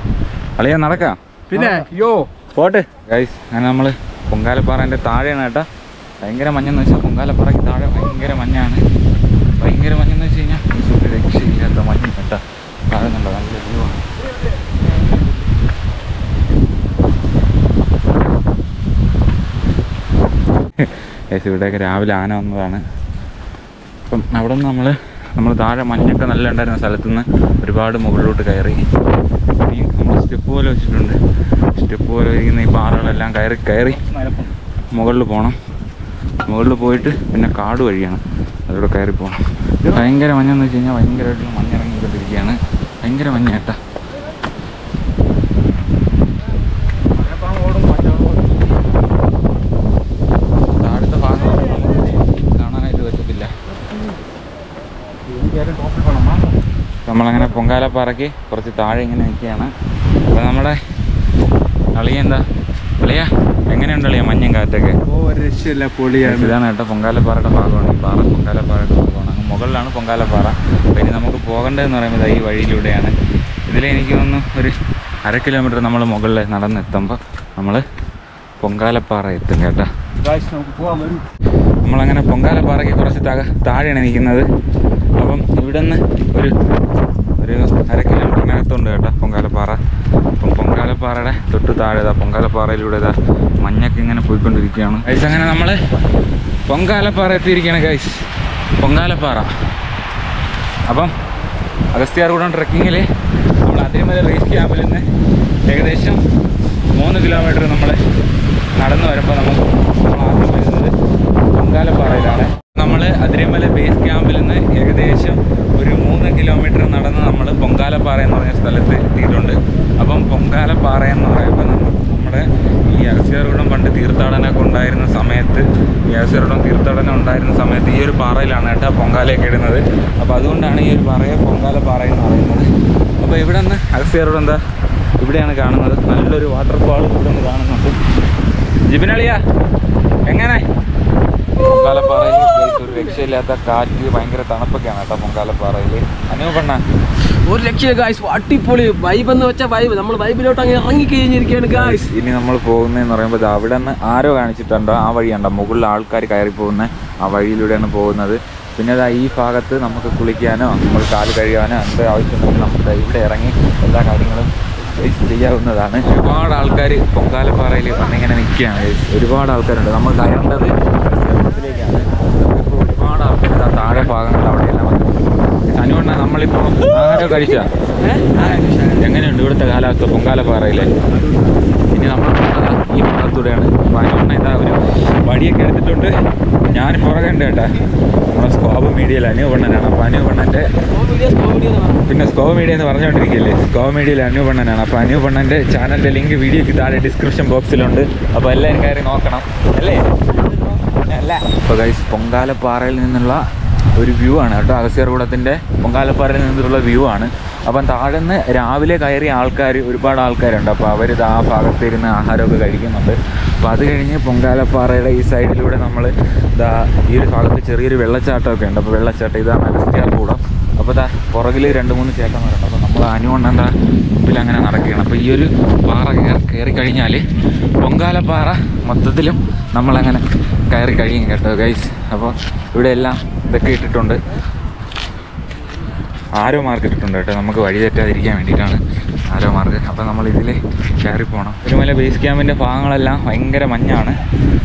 അളിയാ നടക്കാം
പിന്നെ
പോട്ടെ ഗൈസ്. അങ്ങനെ നമ്മൾ പൊങ്കാലപ്പാറേൻ്റെ താഴെയാണ് കേട്ടോ. ഭയങ്കര മഞ്ഞെന്ന് വെച്ചാൽ പൊങ്കാലപ്പാറയ്ക്ക് താഴെ ഭയങ്കര മഞ്ഞാണ്. ഭയങ്കര മഞ്ഞെന്ന് വെച്ച് കഴിഞ്ഞാൽ ഒരു രക്ഷയില്ലാത്ത മഞ്ഞ് കേട്ടോ. താഴെ കണ്ടോ നല്ല വ്യൂ ആണ്. ഗൈസ് ഇവിടെയൊക്കെ രാവിലെ ആന വന്നതാണ്. അപ്പം അവിടെ നിന്ന് നമ്മൾ താഴെ മഞ്ഞൊക്കെ നല്ല ഉണ്ടായിരുന്ന സ്ഥലത്തുനിന്ന് ഒരുപാട് മുകളിലോട്ട് കയറി. ഇനി നമ്മൾ സ്റ്റെപ്പ് പോലെ വെച്ചിട്ടുണ്ട്. സ്റ്റെപ്പ് പോലെ ഇരിക്കുന്ന ഈ പാറകളെല്ലാം കയറി മുകളിൽ പോകണം. മുകളിൽ പോയിട്ട് പിന്നെ കാട് വഴിയാണ് അതിലൂടെ കയറി പോകണം. ഭയങ്കര മഞ്ഞെന്ന് വെച്ച് കഴിഞ്ഞാൽ ഭയങ്കരമായിട്ടുള്ള മഞ്ഞിറങ്ങിക്കൊണ്ടിരിക്കുകയാണ്. ഭയങ്കര മഞ്ഞ കേട്ടാ. താഴത്തെ ഭാഗം കാണാനായിട്ട് പറ്റത്തില്ല. നമ്മളങ്ങനെ പൊങ്കാലപ്പാറയ്ക്ക് കുറച്ച് താഴെ ഇങ്ങനെ നിൽക്കുകയാണ്. അപ്പോൾ നമ്മുടെ അളിയെന്താ അളിയാ എങ്ങനെയുണ്ട് അളിയാ മഞ്ഞും കാറ്റൊക്കെ?
രക്ഷയില്ല, പൊളിയാണ്.
ഇതാണ് കേട്ടോ പൊങ്കാലപ്പാറയുടെ ഭാഗമാണ്. ഈ പാറ പൊങ്കാലപ്പാറയുടെ ഭാഗമാണ്. അങ്ങ് മുകളിലാണ് പൊങ്കാലപ്പാറ. അപ്പോൾ ഇനി നമുക്ക് പോകേണ്ടതെന്ന് പറയുന്നത് ഈ വഴിയിലൂടെയാണ്. ഇതിലെനിക്ക് തോന്നുന്നു ഒരു 1/2 കിലോമീറ്റർ നമ്മൾ മുകളിൽ നടന്നെത്തുമ്പോൾ നമ്മൾ പൊങ്കാലപ്പാറ എത്തും കേട്ടോ. നമ്മളങ്ങനെ പൊങ്കാലപ്പാറയ്ക്ക് കുറച്ച് താഴെയാണ് നിൽക്കുന്നത്. അപ്പം ഇവിടെ നിന്ന് ഒരു 1/2 കിലോമീറ്ററിനകത്തുണ്ട് കേട്ടോ പൊങ്കാലപ്പാറ. അപ്പം പൊങ്കാലപ്പാറയുടെ തൊട്ട് താഴെ പൊങ്കാലപ്പാറയിലൂടെ മഞ്ഞൊക്കെ ഇങ്ങനെ പോയിക്കൊണ്ടിരിക്കുകയാണ് ഗൈസ്. അങ്ങനെ നമ്മൾ പൊങ്കാലപ്പാറ എത്തിയിരിക്കുകയാണ് ഗൈസ്. പൊങ്കാലപ്പാറ. അപ്പം അഗസ്ത്യാർകുളം ട്രക്കിങ്ങിൽ നമ്മൾ അതിരുമല ബേസ് ക്യാമ്പിൽ നിന്ന് ഏകദേശം 3 കിലോമീറ്റർ നമ്മൾ നടന്നു വരുമ്പോൾ നമ്മൾ ആദ്യം വരുന്നത് പൊങ്കാലപ്പാറയിലാണ്. നമ്മൾ അതിരമല ബേസ് ക്യാമ്പിൽ നിന്ന് ഏകദേശം ഒരു 3 കിലോമീറ്റർ നടന്ന് നമ്മൾ പൊങ്കാലപ്പാറ എന്ന് പറഞ്ഞ സ്ഥലത്ത് എത്തിയിട്ടുണ്ട്. അപ്പം പൊങ്കാലപ്പാറ എന്ന് പറയുമ്പോൾ നമ്മുടെ ഈ അഗസ്ത്യർകുളം പണ്ട് തീർത്ഥാടനമൊക്കെ ഉണ്ടായിരുന്ന സമയത്ത് ഉണ്ടായിരുന്ന സമയത്ത് ഈ ഒരു പാറയിലാണ് കേട്ടോ പൊങ്കാലയൊക്കെ ഇടുന്നത്. അപ്പോൾ അതുകൊണ്ടാണ് ഈ ഒരു പാറയെ പൊങ്കാലപ്പാറ എന്ന് പറയുന്നത്. അപ്പോൾ ഇവിടെ നിന്ന് അഗസ്ത്യർകുളം എന്താ ഇവിടെയാണ് കാണുന്നത്. നല്ലൊരു വാട്ടർഫാൾ ഇവിടെ നിന്ന് കാണുന്നുണ്ട്. ജിബിനളിയാ എങ്ങനെ? പൊങ്കാലപ്പാറയിൽ ഒരു രക്ഷയില്ലാത്ത കാറ്റ്, ഭയങ്കര തണുപ്പൊക്കെയാണ് കേട്ടോ പൊങ്കാലപ്പാറയിൽ. അനൂപണ്ണ
ഒരു രക്ഷ ഗായ്സ്, അടിപൊളി വൈബ് എന്ന് വെച്ചാൽ വൈബ്. നമ്മൾ വൈബിലോട്ട് അങ്ങ് ഇറങ്ങി കഴിഞ്ഞിരിക്കുകയാണ് ഗായ്സ്.
ഇനി നമ്മൾ പോകുന്നതെന്ന് പറയുമ്പോൾ അവിടെ നിന്ന് ആരോ കാണിച്ചിട്ടുണ്ടോ ആ വഴിയുണ്ടോ മുകളിൽ ആൾക്കാർ കയറി പോകുന്ന ആ വഴിയിലൂടെയാണ് പോകുന്നത്. പിന്നെ ഈ ഭാഗത്ത് നമുക്ക് കുളിക്കാനോ നമ്മൾ കാല് കഴുകാനോ എന്ത് ആവശ്യമുണ്ടെങ്കിൽ നമുക്ക് ഇവിടെ ഇറങ്ങി എല്ലാ കാര്യങ്ങളും ചെയ്യാവുന്നതാണ്. ഒരുപാട് ആൾക്കാർ പൊങ്കാലപ്പാറയിൽ വന്നിങ്ങനെ നിൽക്കുകയാണ്. ഒരുപാട് ആൾക്കാരുണ്ട്. നമ്മൾ കയറേണ്ടത് ക്ഷേത്രത്തിലേക്കാണ്. ഇപ്പോൾ ഒരുപാട് ആൾക്കാർ താഴെ ഭാഗങ്ങൾ അവിടെയെല്ലാം വന്നിട്ടുണ്ട്. അനുവണ്ണ നമ്മളിപ്പോൾ ആഹാരം കഴിച്ചാൽ എങ്ങനെയുണ്ട് ഇവിടുത്തെ കാലാവസ്ഥ പൊങ്കാലപ്പാറയിലെ? ഇനി നമ്മൾ ഈ ഭാഗത്തൂടെയാണ്. അപ്പോൾ അനുവണ്ണ ഇതാ ഒരു വടിയൊക്കെ എടുത്തിട്ടുണ്ട്. ഞാൻ പുറകെ ഉണ്ട് കേട്ടാ. നമ്മുടെ സ്കോബ് മീഡിയയിൽ അനൂപണ്ണനാണ്. അപ്പോൾ അനൂപണ്ണൻ്റെ പിന്നെ സ്കോബ് മീഡിയ എന്ന് പറഞ്ഞുകൊണ്ടിരിക്കുകയല്ലേ, സ്കോബ് മീഡിയയിൽ അനൂപണ്ണനാണ്. അപ്പോൾ അനൂപണ്ണൻ്റെ ചാനലിൻ്റെ ലിങ്ക് വീഡിയോയ്ക്ക് താഴെ ഡിസ്ക്രിപ്ഷൻ ബോക്സിലുണ്ട്. അപ്പോൾ എല്ലാവരും കയറി നോക്കണം അല്ലേ? അല്ല അപ്പോൾ ഗൈസ് പൊങ്കാലപ്പാറയിൽ നിന്നുള്ള ഒരു വ്യൂ ആണ് കേട്ടോ. അഗസ്ത്യർകുളത്തിൻ്റെ പൊങ്കാലപ്പാറയിൽ നിന്നുള്ള വ്യൂ ആണ്. അപ്പം താഴെ നിന്ന് രാവിലെ കയറിയ ഒരുപാട് ആൾക്കാരുണ്ട്. അപ്പോൾ അവരിത് ആ ഭാഗത്തിരുന്ന് ആഹാരമൊക്കെ കഴിക്കുന്നുണ്ട്. അപ്പോൾ അത് കഴിഞ്ഞ് പൊങ്കാലപ്പാറയുടെ ഈ സൈഡിലൂടെ നമ്മൾ ഈ ഒരു ഭാഗത്ത് ചെറിയൊരു വെള്ളച്ചാട്ടമൊക്കെ ഉണ്ട്. അപ്പോൾ വെള്ളച്ചാട്ടം ഇതാണ് അഗസ്ത്യാർകൂടം. അപ്പോൾ അപ്പോൾ ഇതാ പുറകിൽ 2-3 ചേട്ടന്മാരുണ്ട്. അപ്പോൾ നമ്മൾ അനുവണ്ണൻ്റെ മുമ്പിൽ അങ്ങനെ നടക്കുകയാണ്. അപ്പോൾ ഈ ഒരു പാറ കയറി കഴിഞ്ഞാൽ പൊങ്കാലപ്പാറ മൊത്തത്തിലും നമ്മളങ്ങനെ കയറി കഴിയും കേട്ടോ ഗൈസ്. അപ്പോൾ ഇവിടെ എല്ലാം ഇതൊക്കെ ഇട്ടിട്ടുണ്ട്, ആരോ മാർക്ക് ഇട്ടിട്ടുണ്ട് കേട്ടോ, നമുക്ക് വഴി തെറ്റാതിരിക്കാൻ വേണ്ടിയിട്ടാണ് ആരോ മാർക്ക്. അപ്പോൾ നമ്മൾ ഇതിൽ കയറി പോകണം. തിരുമല ബേസ് ക്യാമ്പിൻ്റെ ഭാഗങ്ങളെല്ലാം ഭയങ്കര മഞ്ഞാണ്.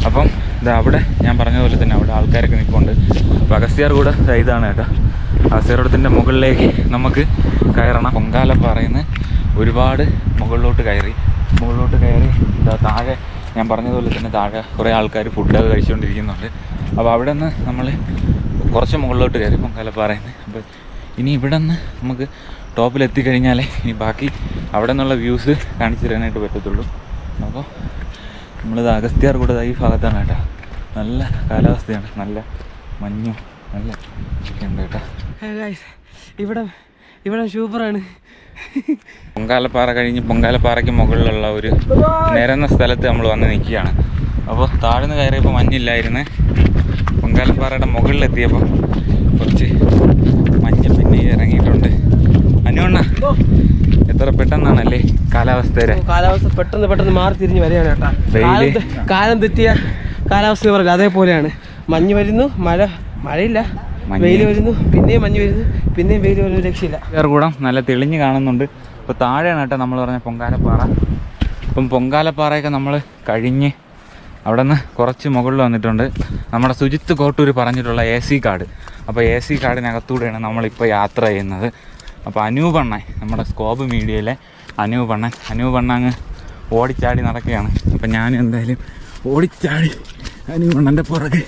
അപ്പം ഇത് അവിടെ ഞാൻ പറഞ്ഞതുപോലെ തന്നെ അവിടെ ആൾക്കാരൊക്കെ നിൽപ്പുണ്ട്. അപ്പോൾ അഗസ്ത്യാർകൂട ഇതാണ് കേട്ടോ. അഗസ്ത്യാർകൂടത്തിൻ്റെ മുകളിലേക്ക് നമുക്ക് കയറണം. പൊങ്കാലപ്പാറയിൽ നിന്ന് ഒരുപാട് മുകളിലോട്ട് കയറി ഇതാ താഴെ ഞാൻ പറഞ്ഞതുപോലെ തന്നെ താഴെ കുറേ ആൾക്കാർ ഫുഡൊക്കെ കഴിച്ചുകൊണ്ടിരിക്കുന്നുണ്ട്. അപ്പോൾ അവിടെ നിന്ന് നമ്മൾ കുറച്ച് മുകളിലോട്ട് കയറി പൊങ്കാലപ്പാറയിൽ നിന്ന്. അപ്പോൾ ഇനി ഇവിടെ നിന്ന് നമുക്ക് ടോപ്പിലെത്തിക്കഴിഞ്ഞാലേ ഇനി ബാക്കി അവിടെ നിന്നുള്ള വ്യൂസ് കാണിച്ചു തരാനായിട്ട് പറ്റത്തുള്ളൂ. അപ്പോൾ നമ്മളിത് അഗസ്ത്യാർകൂട ഈ ഭാഗത്താണ് കേട്ടോ. നല്ല കാലാവസ്ഥയാണ്, നല്ല മഞ്ഞും നല്ല ഒക്കെ ഉണ്ട് കേട്ടോ.
ഇവിടെ സൂപ്പറാണ്.
പൊങ്കാലപ്പാറ കഴിഞ്ഞ് പൊങ്കാലപ്പാറയ്ക്ക് മുകളിലുള്ള ഒരു നിരന്ന സ്ഥലത്ത് നമ്മൾ വന്ന് നിൽക്കുകയാണ്. അപ്പോൾ താഴ്ന്ന് കയറിയപ്പോൾ മഞ്ഞില്ലായിരുന്നു. പൊങ്കാലപ്പാറയുടെ മുകളിലെത്തിയപ്പോൾ കുറച്ച് മഞ്ഞ് പിന്നെ ഇറങ്ങിയിട്ടുണ്ട്. അനുവണ്ണ എത്ര പെട്ടെന്നാണല്ലേ കാലാവസ്ഥ
പെട്ടെന്ന് മാറി തിരിഞ്ഞ് വരികയാണ് കേട്ടോ. കാലം തെറ്റിയ കാലാവസ്ഥ പറയില്ല, അതേപോലെയാണ്. മഞ്ഞ് വരുന്നു, മഴയില്ല, വെയിൽ വരുന്നു, പിന്നെയും മഞ്ഞ് വരുന്നു, പിന്നെയും വെയിൽ വരുന്നു, രക്ഷയില്ല.
കൂടം നല്ല തെളിഞ്ഞ് കാണുന്നുണ്ട്. ഇപ്പോൾ താഴെയാണ് കേട്ടോ നമ്മൾ പറഞ്ഞ പൊങ്കാലപ്പാറ. ഇപ്പം പൊങ്കാലപ്പാറയൊക്കെ നമ്മൾ കഴിഞ്ഞ് അവിടെ നിന്ന് കുറച്ച് മുകളിൽ വന്നിട്ടുണ്ട്. നമ്മുടെ സുജിത്ത് കോട്ടൂർ പറഞ്ഞിട്ടുള്ള AC കാർഡ്. അപ്പോൾ AC കാർഡിനകത്തൂടെയാണ് നമ്മളിപ്പോൾ യാത്ര ചെയ്യുന്നത്. അപ്പോൾ അനൂപണ്ണൻ, നമ്മുടെ സ്കോബ് മീഡിയയിലെ അനൂപണ്ണൻ അങ്ങ് ഓടിച്ചാടി നടക്കുകയാണ്. അപ്പം ഞാൻ എന്തായാലും ഓടിച്ചാടി അനൂപണ്ണൻ്റെ പുറകെ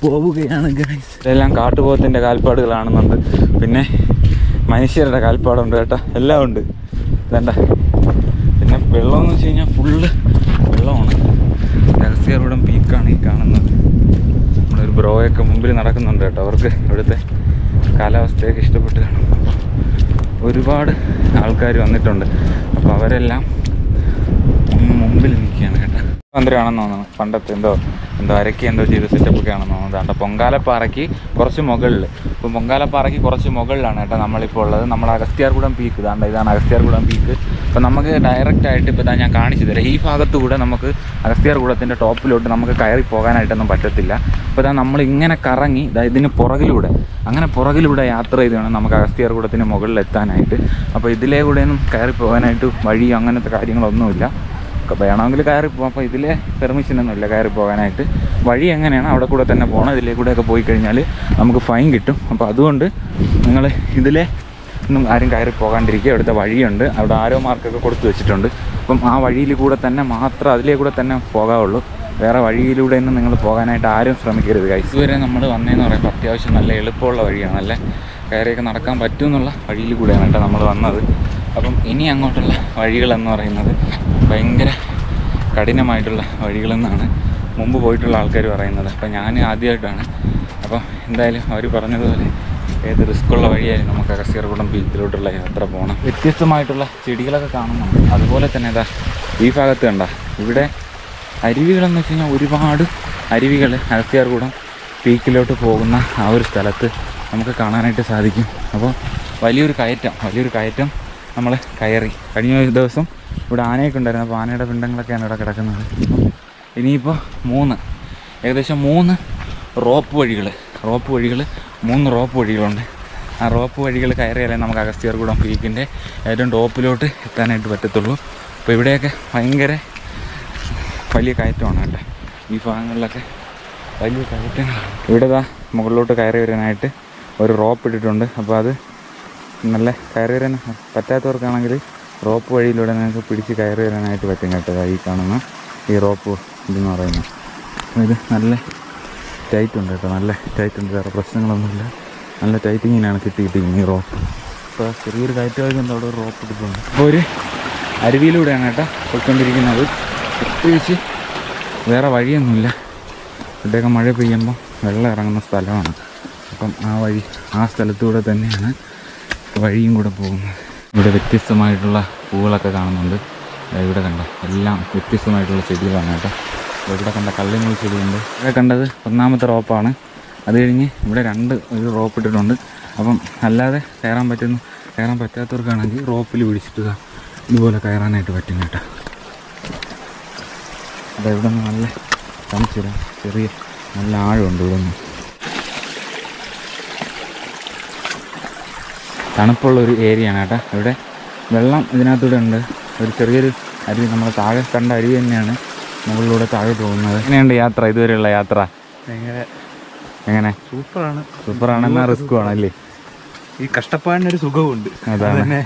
പോവുകയാണ് ഗൈസ്. ഇതെല്ലാം കാട്ടുപോത്തിൻ്റെ കാൽപ്പാടുകൾ കാണുന്നുണ്ട്, പിന്നെ മനുഷ്യരുടെ കാൽപ്പാടുണ്ട് കേട്ടോ, എല്ലാം ഉണ്ട്. ഇതേണ്ട പിന്നെ വെള്ളമെന്ന് വെച്ച് കഴിഞ്ഞാൽ ഫുള്ള് വെള്ളമാണ്. അഗസ്ത്യാർകൂടം പീക്കാണ് ഈ കാണുന്നത്. നമ്മളൊരു ബ്രോയൊക്കെ മുമ്പിൽ നടക്കുന്നുണ്ട് കേട്ടോ. അവർക്ക് ഇവിടുത്തെ കാലാവസ്ഥയൊക്കെ ഇഷ്ടപ്പെട്ട് കാണും. ഒരുപാട് ആൾക്കാർ വന്നിട്ടുണ്ട്. അപ്പോൾ അവരെല്ലാം മുമ്പിൽ നിൽക്കുകയാണ് കേട്ടോ. മന്ത്രിയാണെന്ന് തോന്നുന്നു, പണ്ടത്തെ എന്തോ അരക്കി ചെയ്ത സെറ്റപ്പൊക്കെ ആണെന്ന് തോന്നുന്നത്. അതുകൊണ്ട് പൊങ്കാലപ്പാറയ്ക്ക് കുറച്ച് മുകളിൽ, ഇപ്പം പൊങ്കാലപ്പാറയ്ക്ക് കുറച്ച് മുകളിലാണ് കേട്ടോ നമ്മളിപ്പോൾ ഉള്ളത്. നമ്മൾ അഗസ്ത്യാർകൂടം പീക്ക്, ഇതാണ് അഗസ്ത്യാർകൂടം പീക്ക്. അപ്പോൾ നമുക്ക് ഡയറക്റ്റായിട്ട് ഇപ്പോൾ ഞാൻ കാണിച്ചു തരാം. ഈ ഭാഗത്തുകൂടെ നമുക്ക് അഗസ്ത്യാർകൂടത്തിൻ്റെ ടോപ്പിലോട്ട് നമുക്ക് കയറി പോകാനായിട്ടൊന്നും പറ്റത്തില്ല. അപ്പോൾ നമ്മളിങ്ങനെ കറങ്ങി ഇതിന് പുറകിലൂടെ യാത്ര ചെയ്ത് വേണം നമുക്ക് അഗസ്ത്യാർകൂടത്തിന് മുകളിലെത്താനായിട്ട്. അപ്പോൾ ഇതിലേ കൂടെയൊന്നും കയറി പോകാനായിട്ട് വഴി അങ്ങനത്തെ കാര്യങ്ങളൊന്നുമില്ല. വേണമെങ്കിൽ കയറി പോകാം. അപ്പോൾ ഇതിലെ പെർമിഷനൊന്നും ഇല്ല കയറി പോകാനായിട്ട്. വഴി എങ്ങനെയാണ് അവിടെ കൂടെ തന്നെ പോകണം. ഇതിലേ കൂടെയൊക്കെ പോയി കഴിഞ്ഞാൽ നമുക്ക് ഫൈൻ കിട്ടും. അപ്പോൾ അതുകൊണ്ട് നിങ്ങൾ ഇതിലെ ഒന്നും ആരും കയറി പോകാണ്ടിരിക്കുക. അവിടുത്തെ വഴിയുണ്ട്, അവിടെ ആരോ മാർക്കൊക്കെ കൊടുത്തു വെച്ചിട്ടുണ്ട്. അപ്പം ആ വഴിയിൽ കൂടെ തന്നെ മാത്രം അതിലേ കൂടെ തന്നെ പോകാവുള്ളൂ. വേറെ വഴിയിലൂടെ ഒന്നും നിങ്ങൾ പോകാനായിട്ട് ആരും ശ്രമിക്കരുത് ഗൈസ്. ഇതുവരെ നമ്മൾ വന്നതെന്ന് പറയുമ്പോൾ അത്യാവശ്യം നല്ല എളുപ്പമുള്ള വഴിയാണ്, നല്ല കയറിയൊക്കെ നടക്കാൻ പറ്റുമെന്നുള്ള വഴിയിൽ കൂടെയാണ് കേട്ടോ നമ്മൾ വന്നത്. അപ്പം ഇനി അങ്ങോട്ടുള്ള വഴികളെന്ന് പറയുന്നത് ഭയങ്കര കഠിനമായിട്ടുള്ള വഴികളെന്നാണ് മുമ്പ് പോയിട്ടുള്ള ആൾക്കാർ പറയുന്നത്. അപ്പം ഞാൻ ആദ്യമായിട്ടാണ്. അപ്പം എന്തായാലും അവർ പറഞ്ഞതുപോലെ ഏത് റിസ്ക്കുള്ള വഴിയായാലും നമുക്ക് അഗസ്ത്യാർകൂടം ബീച്ചിലോട്ടുള്ള യാത്ര പോകണം. വ്യത്യസ്തമായിട്ടുള്ള ചെടികളൊക്കെ കാണുന്നുണ്ട്. അതുപോലെ തന്നെ ഈ ഭാഗത്ത് കണ്ട ഇവിടെ അരുവികളെന്ന് വെച്ച് കഴിഞ്ഞാൽ ഒരുപാട് അരുവികൾ അഗസ്ത്യാർകൂടം പീക്കിലോട്ട് പോകുന്ന ആ ഒരു സ്ഥലത്ത് നമുക്ക് കാണാനായിട്ട് സാധിക്കും. അപ്പോൾ വലിയൊരു കയറ്റം നമ്മൾ കയറി. കഴിഞ്ഞ ദിവസം ഇവിടെ ആനയൊക്കെ ഉണ്ടായിരുന്നു. അപ്പോൾ ആനയുടെ പിണ്ടങ്ങളൊക്കെയാണ് ഇവിടെ കിടക്കുന്നത്. ഇനിയിപ്പോൾ ഏകദേശം 3 റോപ്പ് വഴികൾ 3 റോപ്പ് വഴികളുണ്ട്. ആ റോപ്പ് വഴികൾ കയറിയാലേ നമുക്ക് അഗസ്ത്യാർകൂടം പീക്കിൻ്റെ ഏറ്റവും ടോപ്പിലോട്ട് എത്താനായിട്ട് പറ്റത്തുള്ളൂ. അപ്പോൾ ഇവിടെയൊക്കെ ഭയങ്കര വലിയ കയറ്റമാണ് കേട്ടോ. ഈ ഭാഗങ്ങളിലൊക്കെ വലിയ കയറ്റങ്ങളാണ്. ഇവിടെ മുകളിലോട്ട് കയറി വരാനായിട്ട് ഒരു റോപ്പ് ഇട്ടിട്ടുണ്ട്. അപ്പോൾ അത് നല്ല കയറി വരാൻ പറ്റാത്തവർക്കാണെങ്കിൽ റോപ്പ് വഴിയിലൂടെ നിങ്ങൾക്ക് പിടിച്ച് കയറി വരാനായിട്ട് പറ്റും കേട്ടോ. ഈ കാണുന്ന ഈ റോപ്പ് ഇതെന്ന് പറയുന്നത് ഇത് നല്ല ടൈറ്റ് ഉണ്ട് കേട്ടോ, നല്ല ടൈറ്റ് ഉണ്ട്, വേറെ പ്രശ്നങ്ങളൊന്നുമില്ല. നല്ല ടൈറ്റിങ്ങിനാണ് കിട്ടിയിരിക്കുന്നത് ഈ റോപ്പ്. അപ്പോൾ ചെറിയൊരു കയറ്റമായതുകൊണ്ട് അവിടെ ഒരു റോപ്പ് ഇട്ടിട്ടുണ്ട്. അപ്പോൾ ഒരു അരുവിയിലൂടെയാണ് കേട്ടോ പോയിക്കൊണ്ടിരിക്കുന്നത്. പ്രത്യേകിച്ച് വേറെ വഴിയൊന്നുമില്ല. ഇവിടെയൊക്കെ മഴ പെയ്യുമ്പോൾ വെള്ളം ഇറങ്ങുന്ന സ്ഥലമാണ്. അപ്പം ആ സ്ഥലത്തൂടെ തന്നെയാണ് വഴിയും കൂടെ പോകുന്നത്. ഇവിടെ വ്യത്യസ്തമായിട്ടുള്ള പൂവുകളൊക്കെ കാണുന്നുണ്ട്. ഇവിടെ കണ്ട എല്ലാം വ്യത്യസ്തമായിട്ടുള്ള ചെടികളാണ് കേട്ടോ. ഇവിടെ കണ്ട കള്ളിമുൾ ചെടിയുണ്ട്. ഇവിടെ കണ്ടത് 1ാമത്തെ റോപ്പാണ്. അത് കഴിഞ്ഞ് ഇവിടെ ഒരു റോപ്പ് ഇട്ടിട്ടുണ്ട്. അപ്പം അല്ലാതെ കയറാൻ പറ്റാത്തവർക്കാണെങ്കിൽ റോപ്പിൽ പിടിച്ചിട്ട് ഇതുപോലെ കയറാനായിട്ട് പറ്റും കേട്ടോ. ഇവിടെ നിന്ന് നല്ല തണുച്ചില്ല, ചെറിയ നല്ല ആഴമുണ്ട്. ഇവിടെ നിന്ന് തണുപ്പുള്ളൊരു ഏരിയയാണ് കേട്ടോ. ഇവിടെ വെള്ളം ഇതിനകത്തൂടെ ഉണ്ട്. ഒരു ചെറിയൊരു അരുവി, നമ്മൾ താഴെ കണ്ട അരുവി തന്നെയാണ് മുകളിലൂടെ താഴെ പോകുന്നത്. എങ്ങനെയുണ്ട് യാത്ര, ഇതുവരെയുള്ള യാത്ര? എങ്ങനെ? സൂപ്പറാണ്. എന്നാൽ റിസ്ക് ആണല്ലേ?
ഈ കഷ്ടപ്പാടിനൊരു സുഖമുണ്ട്.
അതാണ്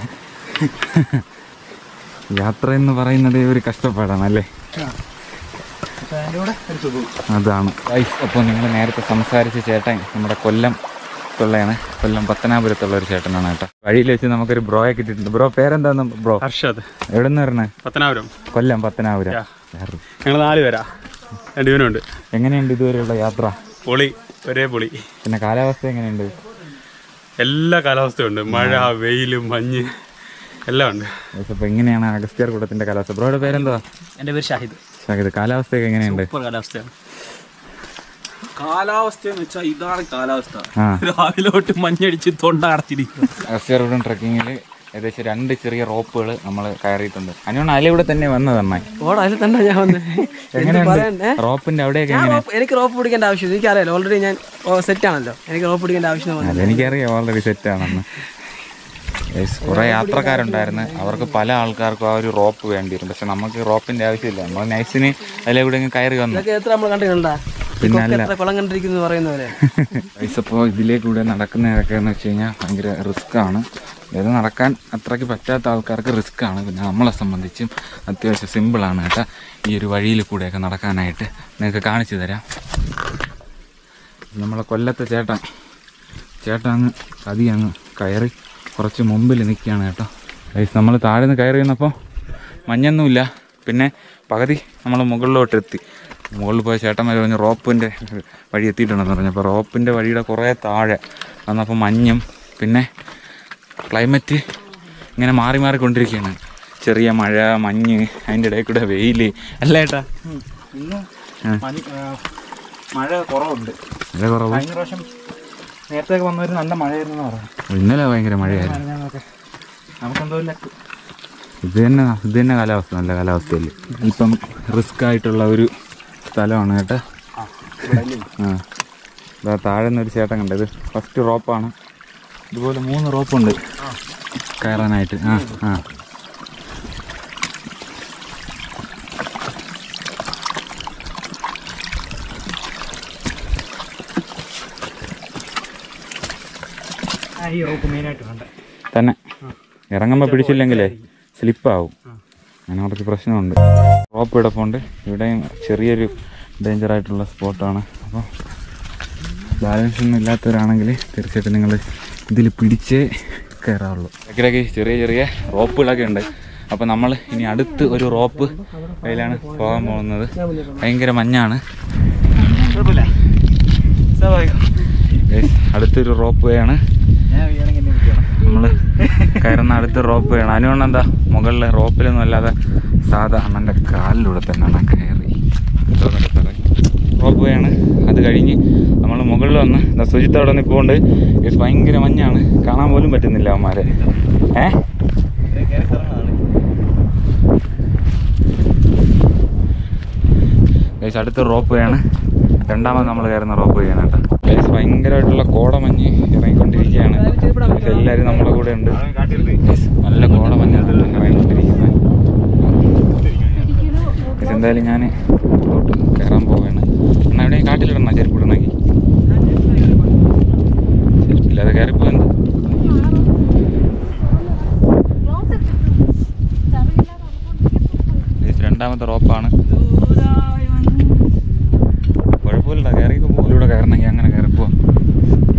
യാത്ര എന്ന് പറയുന്നത് ഒരു കഷ്ടപ്പാടാണല്ലേ? അതാണ്. അപ്പോൾ നിങ്ങൾ നേരത്തെ സംസാരിച്ച ചേട്ടൻ നമ്മുടെ കൊല്ലത്തുള്ളതാണ്. കൊല്ലം പത്തനാപുരത്തുള്ള ഒരു ചേട്ടനാണ് കേട്ടോ. വഴിയിൽ വെച്ച് നമുക്കൊരു ബ്രോയെ കിട്ടിയിട്ടുണ്ട്. ബ്രോ പേരെന്താന്ന് ബ്രോ?
ഹർഷദ്.
എവിടെ നിന്ന് വരണേ?
പത്തനാപുരം.
കൊല്ലം പത്തനാപുരം.
ഞങ്ങൾ 4 പേരാ, 2 പേരുണ്ട്.
എങ്ങനെയുണ്ട് ഇതുവരെയുള്ള യാത്ര?
പൊളി, ഒരേ പൊളി.
പിന്നെ കാലാവസ്ഥ എങ്ങനെയുണ്ട്?
എല്ലാ കാലാവസ്ഥയുണ്ട്. മഴ, വെയിൽ, മഞ്ഞ് എല്ലാം ഉണ്ട്.
അപ്പോൾ എങ്ങനെയാണ് അഗസ്ത്യാർ കൂട്ടത്തിൻ്റെ കാലാവസ്ഥ? ബ്രോയുടെ പേരെന്താ?
എൻ്റെ പേര് ഷാഹിദ്.
കാലാവസ്ഥയൊക്കെ എങ്ങനെയുണ്ട്?
കാലാവസ്ഥയാണ്. കാലാവസ്ഥയെന്ന് വെച്ചാൽ ഇതാണ് കാലാവസ്ഥ.
ആ,
രാവിലെ തൊട്ട് മഞ്ഞടിച്ച് തൊണ്ട അടച്ചിരിക്കും.
അഗസ്ത്യാർ കൂട്ടം ട്രക്കിങ്ങിൽ ഏകദേശം 2 ചെറിയ റോപ്പുകൾ നമ്മൾ കയറിയിട്ടുണ്ട്. അതിനോട് അതിലൂടെ തന്നെ വന്നതാണ്.
അതിൽ തന്നെ ഞാൻ വന്നത്.
എങ്ങനെയുണ്ട് റോപ്പിന്റെ അവിടെയൊക്കെ?
എനിക്ക് റോപ്പ് പിടിക്കേണ്ട ആവശ്യം എനിക്കറിയാലോ, ഓൾറെഡി ഞാൻ സെറ്റ് ആണല്ലോ. എനിക്ക് റോപ്പ് പിടിക്കേണ്ട ആവശ്യം.
അതെനിക്കറിയാം, ഓൾറെഡി സെറ്റ് ആണെന്ന്. കുറേ യാത്രക്കാരുണ്ടായിരുന്നു. അവർക്ക് പല ആൾക്കാർക്കും ആ ഒരു റോപ്പ് വേണ്ടി വരും. പക്ഷെ നമുക്ക് റോപ്പിന്റെ ആവശ്യമില്ല. നമ്മൾ നൈസിന് അതിലെവിടെ കയറി വന്നു. പിന്നെ അല്ല, ഇപ്പോൾ ഇതിലേക്കൂടെ നടക്കുന്നതൊക്കെ എന്ന് വെച്ച് കഴിഞ്ഞാൽ ഭയങ്കര റിസ്ക് ആണ്. ഇത് നടക്കാൻ അത്രയ്ക്ക് പറ്റാത്ത ആൾക്കാർക്ക് റിസ്ക് ആണ്. പിന്നെ നമ്മളെ സംബന്ധിച്ചും അത്യാവശ്യം സിമ്പിളാണ് കേട്ടോ. ഈ ഒരു വഴിയിൽ കൂടെയൊക്കെ നടക്കാനായിട്ട് നിങ്ങൾക്ക് കാണിച്ചു തരാം. നമ്മളെ കൊല്ലത്തെ ചേട്ടൻ അങ്ങ് അങ്ങ് കയറി കുറച്ച് മുമ്പിൽ നിൽക്കുകയാണ് കേട്ടോ. നമ്മൾ താഴെ നിന്ന് കയറി വന്നപ്പോൾ മഞ്ഞൊന്നുമില്ല. പിന്നെ പകുതി നമ്മൾ മുകളിലോട്ട് എത്തി. മുകളിൽ പോയ ചേട്ടന്മാർ പറഞ്ഞ് റോപ്പിൻ്റെ വഴി എത്തിയിട്ടുണ്ടെന്ന് പറഞ്ഞു. അപ്പോൾ റോപ്പിൻ്റെ വഴിയുടെ കുറേ താഴെ വന്നപ്പോൾ മഞ്ഞും പിന്നെ ക്ലൈമറ്റ് ഇങ്ങനെ മാറിക്കൊണ്ടിരിക്കുകയാണ്. ചെറിയ മഴ, മഞ്ഞ്, അതിൻ്റെ ഇടയിൽ കൂടെ വെയിൽ അല്ല ഏട്ടാ?
മഴ കുറവുണ്ട്.
മഴ കുറവ്.
കഴിഞ്ഞ പ്രാവശ്യം നേരത്തെ വന്നവർ നല്ല മഴയായിരുന്നു പറഞ്ഞു.
ഇന്നലെ ഭയങ്കര മഴയായിരുന്നു.
നമുക്കെന്തോ
ഇത് തന്നെ കാലാവസ്ഥ, നല്ല കാലാവസ്ഥയല്ലേ? ഇപ്പം റിസ്ക് ആയിട്ടുള്ള ഒരു സ്ഥലമാണ് കേട്ടോ. ഇതാ താഴെ നിന്നൊരു ചേട്ടൻ കണ്ടത്. ഇത് ഫസ്റ്റ് റോപ്പാണ്. ഇതുപോലെ 3 റോപ്പുണ്ട് കയറാനായിട്ട്.
ഈ റോപ്പ് മെയിനായിട്ട് വേണ്ട
തന്നെ ഇറങ്ങുമ്പോൾ പിടിച്ചില്ലെങ്കിലേ സ്ലിപ്പാവും. അങ്ങനെ കുറച്ച് പ്രശ്നമുണ്ട്. റോപ്പ് കിടപ്പുണ്ട്. ഇവിടെയും ചെറിയൊരു ഡേഞ്ചറായിട്ടുള്ള സ്പോട്ടാണ്. അപ്പോൾ ബാലൻസ് ഒന്നും ഇല്ലാത്തവരാണെങ്കിൽ തീർച്ചയായിട്ടും നിങ്ങൾ ഇതിൽ പിടിച്ചേ കയറാവുള്ളൂ. ഇടയ്ക്കിടയ്ക്ക് ചെറിയ റോപ്പുകളൊക്കെ ഉണ്ട്. അപ്പോൾ നമ്മൾ ഇനി അടുത്ത് ഒരു റോപ്പ് അതിലാണ് പോകാൻ പോകുന്നത്. ഭയങ്കര മഞ്ഞാണ്. അടുത്തൊരു റോപ്പ് വേയാണ് നമ്മൾ കയറുന്ന. അടുത്ത റോപ്പ് വേണം. അതിനുകൊണ്ട് എന്താ മുകളിലെ റോപ്പിലൊന്നും അല്ലാതെ സാധാ അണ്ണൻ്റെ കാലിലൂടെ തന്നെയാണ് കയറി റോപ്പ് വേയാണ്. അത് കഴിഞ്ഞ് നമ്മൾ മുകളിൽ വന്ന് എന്താ സുജിത്ത് അവിടെ നിന്ന് പോകൊണ്ട് ഭയങ്കര മഞ്ഞാണ്, കാണാൻ പോലും പറ്റുന്നില്ല അവന്മാരെ. അടുത്ത റോപ്പ് വേയാണ്. രണ്ടാമത് നമ്മൾ കയറുന്ന റോപ്പ് വേയാണ് കേട്ടോ. ഭയങ്കരമായിട്ടുള്ള കോടമഞ്ഞ് ഇറങ്ങിക്കൊണ്ടിരിക്കുകയാണ്. പക്ഷെ എല്ലാവരും നമ്മളെ കൂടെ ഉണ്ട്. നല്ല കോടമഞ്ഞ് ഇറങ്ങിക്കൊണ്ടിരിക്കുന്നത്. എന്തായാലും ഞാൻ ഇങ്ങോട്ട് കയറാൻ പോവുകയാണ്. എന്നാൽ എവിടെയും കാട്ടിലിടണ ചെരുപ്പിടണമെങ്കിൽ ചെരുപ്പില്ലാതെ കയറിപ്പോയെന്ത്. രണ്ടാമത്തെ റോപ്പാണ്. കുഴപ്പമില്ല, കയറിയൊക്കെ പോകും. ഇതിലൂടെ കയറണമെങ്കിൽ അങ്ങനെ കയറിപ്പോവാം.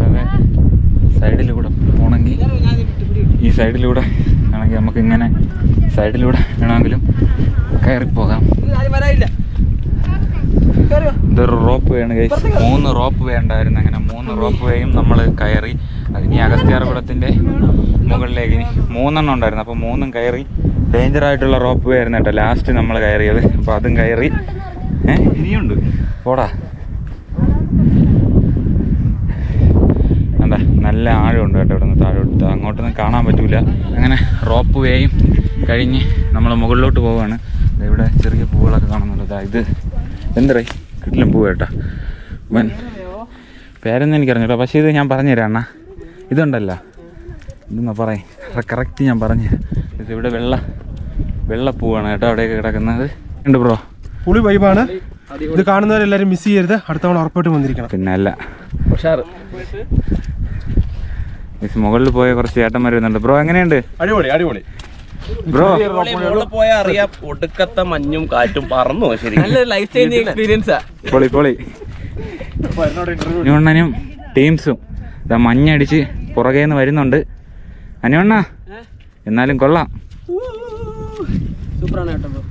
അതെ സൈഡിലൂടെ പോകണമെങ്കിൽ ഈ സൈഡിലൂടെ ആണെങ്കിൽ നമുക്ക് ഇങ്ങനെ സൈഡിലൂടെ വേണമെങ്കിലും കയറിപ്പോകാം. ഇതൊരു റോപ്പ് വേയാണ് ഗൈസ്. 3 റോപ്പ് വേ ഉണ്ടായിരുന്നു. അങ്ങനെ 3 റോപ്പ് വേയും നമ്മൾ കയറി. അതിനി അഗസ്ത്യാർകുളത്തിൻ്റെ മുകളിലേക്ക് ഇനി 3 ഉണ്ടായിരുന്നു. അപ്പോൾ 3 കയറി. ഡേഞ്ചറായിട്ടുള്ള റോപ്പ് വേ ആയിരുന്നു കേട്ടോ ലാസ്റ്റ് നമ്മൾ കയറിയത്. അപ്പോൾ അതും കയറി. ഇനിയുണ്ട് പോടാ. എന്താ നല്ല ആഴമുണ്ട് കേട്ടോ ഇവിടെ നിന്ന് താഴോട്ട്, അങ്ങോട്ടൊന്നും കാണാൻ പറ്റൂല. അങ്ങനെ റോപ്പ് വേയും കഴിഞ്ഞ് നമ്മൾ മുകളിലോട്ട് പോവുകയാണ്. ഇവിടെ ചെറിയ പൂവുകളൊക്കെ കാണുന്നുണ്ട്. ഇത് എന്തറേ കിട്ടിലും പൂവ് കേട്ടോ. പേരൊന്നും എനിക്കറിഞ്ഞു കേട്ടോ, പക്ഷേ ഇത് ഞാൻ പറഞ്ഞുതരാം അണ്ണാ. ഇതുണ്ടല്ലോ, ഇതെന്നാ പറയും കറക്റ്റ് ഞാൻ പറഞ്ഞുതരാം. ഇത് ഇവിടെ വെള്ളപ്പൂവാണ് കേട്ടോ അവിടെയൊക്കെ കിടക്കുന്നത്. ഉണ്ട് ബ്രോ,
പുളി വൈബാണ്. ഇത് കാണുന്നവരെല്ലാവരും മിസ് ചെയ്യരുത്, അടുത്ത തവണ ഉറപ്പായിട്ട് വന്നിരിക്കണം.
പിന്നെ അല്ല മുകളിൽ പോയ കുറച്ച് ചേട്ടന്മാർ വരുന്നുണ്ട്. ബ്രോ എങ്ങനെയുണ്ട്?
അടിപൊളി അടിപൊളി
ബ്രോ
പോയാൽ അറിയാം ഒടുക്കത്തെ മഞ്ഞും കാറ്റും പറന്നു. ശരി, ലൈഫ് ചേഞ്ചിങ് എക്സ്പീരിയൻസാ.
പൊളി പൊളി. അനുവണ്ണനും ടീംസും ഇതാ മഞ്ഞടിച്ച് പുറകേന്ന് വരുന്നുണ്ട്. അനുവണ്ണ എന്നാലും കൊള്ളാം.
സൂപ്പറാണ് കേട്ടോ ബ്രോ,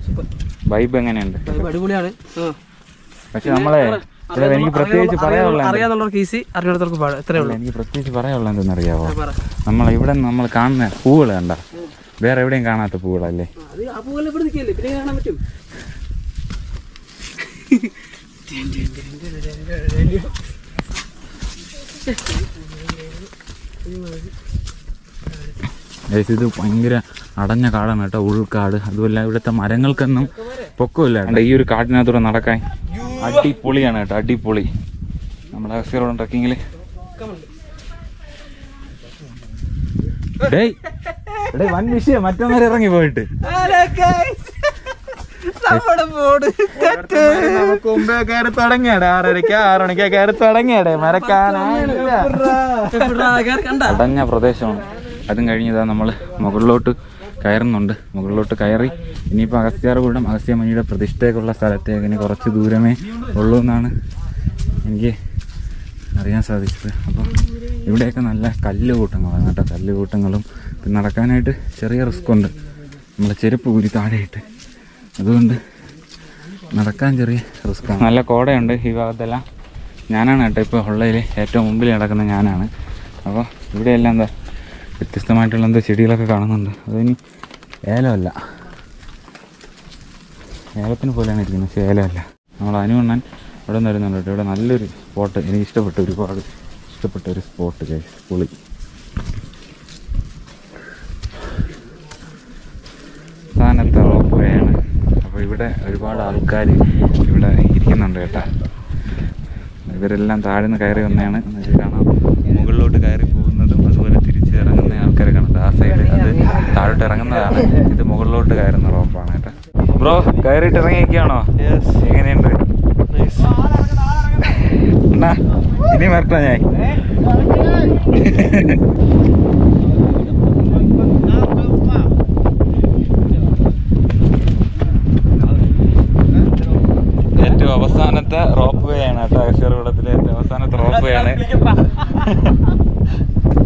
സൂപ്പർ
വൈബ് എങ്ങനെയുണ്ട്?
അടിപൊളിയാണ്.
പക്ഷെ നമ്മളെ എനിക്ക് പ്രത്യേകിച്ച്
അറിയാന്നുള്ളവർക്ക് ഈസി, അറിയാത്തവർക്ക് പാട്. എത്രയേ ഉള്ളൂ.
എനിക്ക് പ്രത്യേകിച്ച് പറയാനുള്ള എന്തെന്നറിയാവോ, നമ്മളിവിടെ നമ്മൾ കാണുന്ന പൂവുകൾ കണ്ട വേറെ എവിടെയും കാണാത്ത പൂവുകളല്ലേ. ഇത് ഭയങ്കര അടഞ്ഞ കാടാണ് കേട്ടോ, ഉൾക്കാട്. അതുമല്ല ഇവിടുത്തെ മരങ്ങൾക്കൊന്നും പൊക്കമില്ല. ഈ ഒരു കാട്ടിനകത്തൂടെ നടക്കാൻ അടിപൊളിയാണ് കേട്ടോ, അടിപൊളി. നമ്മുടെ അഗസ്ത്യറോഡ് ട്രക്കിങ്ങിൽ വൻ വിഷയം മറ്റൊന്നേരം ഇറങ്ങി പോയിട്ട് നമുക്ക് മുമ്പേ കയറി തുടങ്ങിയടേ, 6:30 കയറി തുടങ്ങിയടേ. അടഞ്ഞ പ്രദേശമാണ്. അതും കഴിഞ്ഞതാ നമ്മൾ മുകളിലോട്ട് കയറുന്നുണ്ട്. മുകളിലോട്ട് കയറി ഇനിയിപ്പോൾ അഗസ്ത്യാർകൂടം അഗസ്ത്യമണിയുടെ പ്രതിഷ്ഠയ്ക്കുള്ള സ്ഥലത്തേക്ക് ഇനി കുറച്ച് ദൂരമേ ഉള്ളൂ എന്നാണ് എനിക്ക് അറിയാൻ സാധിച്ചത്. അപ്പോൾ ഇവിടെയൊക്കെ നല്ല കല്ലുകൂട്ടങ്ങളാണ് കേട്ടോ, കല്ലുകൂട്ടങ്ങളും. പിന്നെ നടക്കാനായിട്ട് ചെറിയ റിസ്ക് ഉണ്ട്, നമ്മൾ ചെരുപ്പ് ഊരി താഴെയിട്ട്, അതുകൊണ്ട് നടക്കാൻ ചെറിയ റിസ്ക്കാണ്. നല്ല കോടയുണ്ട് ഈ ഭാഗത്തെല്ലാം. ഞാനാണ് കേട്ടോ ഇപ്പോൾ ഉള്ളതിൽ ഏറ്റവും മുമ്പിൽ നടക്കുന്ന ഞാനാണ്. അപ്പോൾ ഇവിടെയെല്ലാം എന്താ വ്യത്യസ്തമായിട്ടുള്ള എന്തോ ചെടികളൊക്കെ കാണുന്നുണ്ട്. അതിനി ഏലമല്ല, ഏലത്തിന് പോലെയാണ് ഇരിക്കുന്നത്, പക്ഷേ ഏലമല്ല. നമ്മൾ അനുവണ്ണൻ ഇവിടെ നിന്ന് വരുന്നുണ്ട് കേട്ടോ. ഇവിടെ നല്ലൊരു സ്പോട്ട്, എനിക്ക് ഇഷ്ടപ്പെട്ടു, ഒരുപാട് ഇഷ്ടപ്പെട്ട ഒരു സ്പോട്ട് ഗൈസ്, പുളി. സ്ഥാനത്തെ റോപ്പ് വേയാണ്. അപ്പോൾ ഇവിടെ ഒരുപാട് ആൾക്കാർ ഇവിടെ ഇരിക്കുന്നുണ്ട് കേട്ടോ. ഇവരെല്ലാം താഴ്ന്ന് കയറി വന്നതാണ്. നിങ്ങൾക്ക് കാണാം മുകളിലോട്ട് കയറി പോകുന്നതും അതുപോലെ തിരിച്ച് ഇറങ്ങുന്ന ആൾക്കാരെ കാണുന്നത്. ആ സൈഡ് അത് താഴോട്ട് ഇറങ്ങുന്നതാണ്, ഇത് മുകളിലോട്ട് കയറുന്ന റോപ്പാണ് കേട്ടോ. ബ്രോ കയറിയിട്ട് ഇറങ്ങിയൊക്കെയാണോ? എങ്ങനെയുണ്ട്? എന്നാ ഇനി വരട്ടോ ഞാൻ. ഏറ്റവും അവസാനത്തെ റോപ്പ് വേ ആണ് കേട്ടോ, അഗസ്ത്യർകൂടത്തിലെ ഏറ്റവും അവസാനത്തെ റോപ്പ് വേ ആണ്.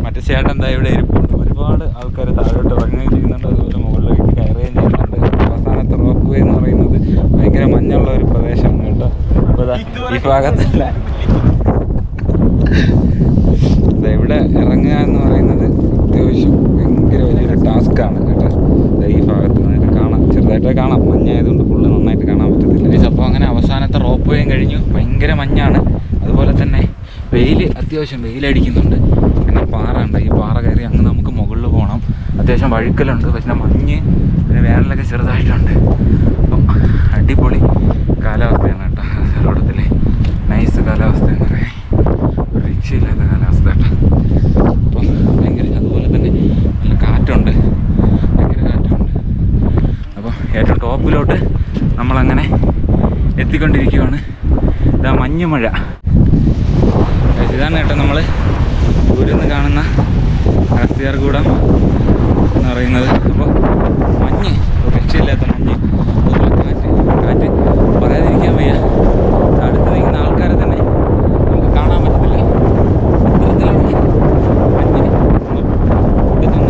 മറ്റേ ചേട്ടൻ എന്താ ഇവിടെ ഇരിപ്പുണ്ട്. ഒരുപാട് ആൾക്കാർ താഴോട്ട് ഇറങ്ങുകയും ചെയ്യുന്നുണ്ട്, അതുപോലെ മുകളിലേക്ക് കയറുകയും ചെയ്യുന്നുണ്ട്. അവസാനത്തെ റോപ്പ് വേ എന്ന് പറയുന്നത് ഭയങ്കര മഞ്ഞുള്ള ഒരു പ്രദേശമാണ് കേട്ടോ. അപ്പോൾ ഈ ഭാഗത്തല്ല, ഇവിടെ ഇറങ്ങുക എന്ന് പറയുന്നത് അത്യാവശ്യം ഭയങ്കര വലിയൊരു ടാസ്ക്കാണ് കേട്ടോ. ഈ ഭാഗത്ത് നിങ്ങൾക്ക് കാണാം, ചെറുതായിട്ട് കാണാം, മഞ്ഞായതുകൊണ്ട് ഫുള്ള് നന്നായിട്ട് കാണാൻ പറ്റത്തില്ല. അപ്പോൾ അങ്ങനെ അവസാനത്തെ റോപ്പ് വേയും കഴിഞ്ഞു. ഭയങ്കര മഞ്ഞാണ്, അതുപോലെ തന്നെ വെയിൽ, അത്യാവശ്യം വെയിലടിക്കുന്നുണ്ട്. പിന്നെ പാറ ഉണ്ട്, ഈ പാറ കയറി അങ്ങ് നമുക്ക് മുകളിൽ പോകണം. അത്യാവശ്യം വഴുക്കലുണ്ട്, പക്ഷേ മഞ്ഞ് പിന്നെ വേനലൊക്കെ ചെറുതായിട്ടുണ്ട്. അപ്പം അടിപൊളി കാലാവസ്ഥയാണ് കേട്ടോ അഗസ്ത്യർകൂടത്തിലെ. നൈസ് കാലാവസ്ഥ എന്ന് പറയാൻ, രക്ഷയില്ലാത്ത കാലാവസ്ഥ കേട്ടോ. അപ്പം ഭയങ്കര, അതുപോലെ തന്നെ നല്ല കാറ്റുണ്ട്, ഭയങ്കര കാറ്റുണ്ട്. അപ്പോൾ ഏറ്റവും ടോപ്പിലോട്ട് നമ്മളങ്ങനെ എത്തിക്കൊണ്ടിരിക്കുകയാണ്. ഇതാ മഞ്ഞുമഴ, ഇതാണ് കേട്ടോ നമ്മൾ ദൂരെ നിന്ന് കാണുന്ന അഗസ്ത്യാർകൂടം എന്ന് പറയുന്നത്. അപ്പോൾ മഞ്ഞ്, രക്ഷയില്ലാത്ത മഞ്ഞ്, അതുപോലെ കാറ്റ് പറയാതിരിക്കാൻ വയ്യ. അടുത്ത് നിൽക്കുന്ന ആൾക്കാരെ തന്നെ നമുക്ക് കാണാൻ പറ്റത്തില്ല, അത്തരത്തിലുള്ള മഞ്ഞ്. ഇവിടുന്ന്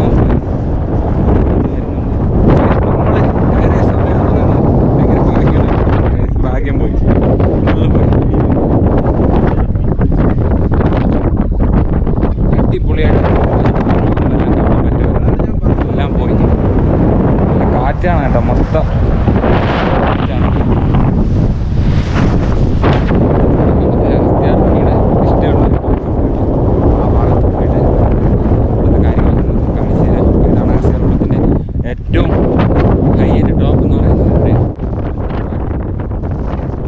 ആൾക്കാർ നമ്മൾ കയറിയ സമയം ഭയങ്കര ഭാഗ്യം പോയി, ഉള്ളിൽ പോയി. അടിപൊളിയായിട്ട് കാണാൻ പറ്റുമായിരുന്നു, എല്ലാം പോയി. നല്ല കാറ്റാണ് കേട്ടോ, മൊത്തം കാറ്റാണ്. അഗസ്ത്യാർമുനിയുടെ ഇഷ്ടമുള്ള ആ ഭാഗത്ത് ഏറ്റവും ഹൈറ്റ് ടോപ്പ് എന്ന് പറയുന്നത് ഇവിടെ.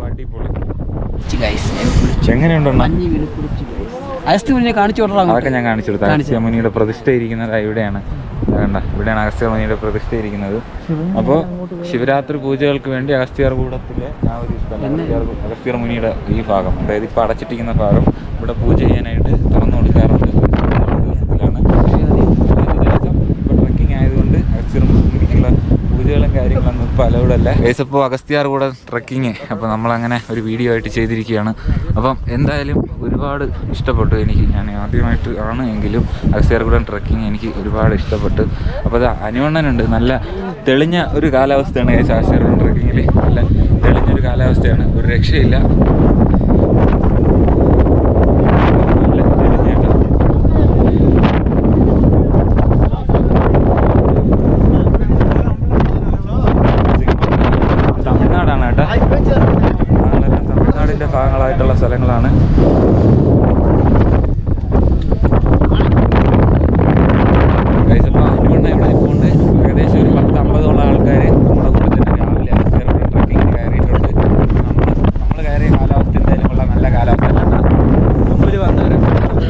അടിപൊളി. എങ്ങനെയുണ്ടെണ്ണ?
അഗസ്ത്യ മുനിയെ കാണിച്ചു കൊടുക്കാം.
അതൊക്കെ ഞാൻ കാണിച്ചു കൊടുത്തു. അഗസ്ത്യ മുനിയുടെ പ്രതിഷ്ഠ ഇരിക്കുന്നത് ഇവിടെയാണ്. ഇവിടെയാണ് അഗസ്ത്യ മുനിയുടെ പ്രതിഷ്ഠ ഇരിക്കുന്നത്. അപ്പോൾ ശിവരാത്രി പൂജകൾക്ക് വേണ്ടി അഗസ്ത്യർകൂടത്തിലെ ആ ഒരു സ്ഥലം, അഗസ്ത്യർ മുനിയുടെ ഈ ഭാഗം, അതായത് ഇപ്പോൾ അടച്ചിട്ടിരിക്കുന്ന ഭാഗം ഇവിടെ പൂജ ചെയ്യാനായിട്ട് തുറന്നു കൊടുക്കാറുണ്ട്. ദിവസത്തിലാണ് ഇപ്പോൾ ട്രക്കിംഗ് ആയതുകൊണ്ട് അഗസ്ത്യർ മുനിക്കുള്ള പൂജകളും കാര്യങ്ങളൊന്നും ഇപ്പോൾ അലൗഡല്ല. ഇപ്പോൾ അഗസ്ത്യാർകൂട ട്രക്കിങ് അപ്പോൾ നമ്മളങ്ങനെ ഒരു വീഡിയോ ആയിട്ട് ചെയ്തിരിക്കുകയാണ്. അപ്പം എന്തായാലും ഒരുപാട് ഇഷ്ടപ്പെട്ടു എനിക്ക്. ഞാൻ ആദ്യമായിട്ട് ആണ് എങ്കിലും അഗസ്ത്യാർകൂടം ട്രക്കിങ് എനിക്ക് ഒരുപാട് ഇഷ്ടപ്പെട്ടു. അപ്പോൾ അത് അനുവണ്ണനുണ്ട്. നല്ല തെളിഞ്ഞ ഒരു കാലാവസ്ഥയാണ് അഗസ്ത്യാർകൂടം ട്രക്കിങ്ങിൽ. നല്ല തെളിഞ്ഞൊരു കാലാവസ്ഥയാണ്, ഒരു രക്ഷയില്ല. തമിഴ്നാടാണ് കേട്ടോ. ഞങ്ങളെല്ലാം തമിഴ്നാടിൻ്റെ ഭാഗങ്ങളായിട്ടുള്ള സ്ഥലങ്ങളാണ്. ഇവിടെ ഇപ്പോൾ ഏകദേശം ഒരു 10-50 ആൾക്കാർ നമ്മുടെ കൂടെ തന്നെ രാവിലെ അഗസ്ത്യാർകൂടം ട്രക്കിങ്ങിന് കയറിയിട്ടുണ്ട്. നമ്മൾ കയറിയ കാലാവസ്ഥ എന്തായാലും ഉള്ള നല്ല കാലാവസ്ഥ അല്ല. മുമ്പിൽ വന്നവരൊക്കെ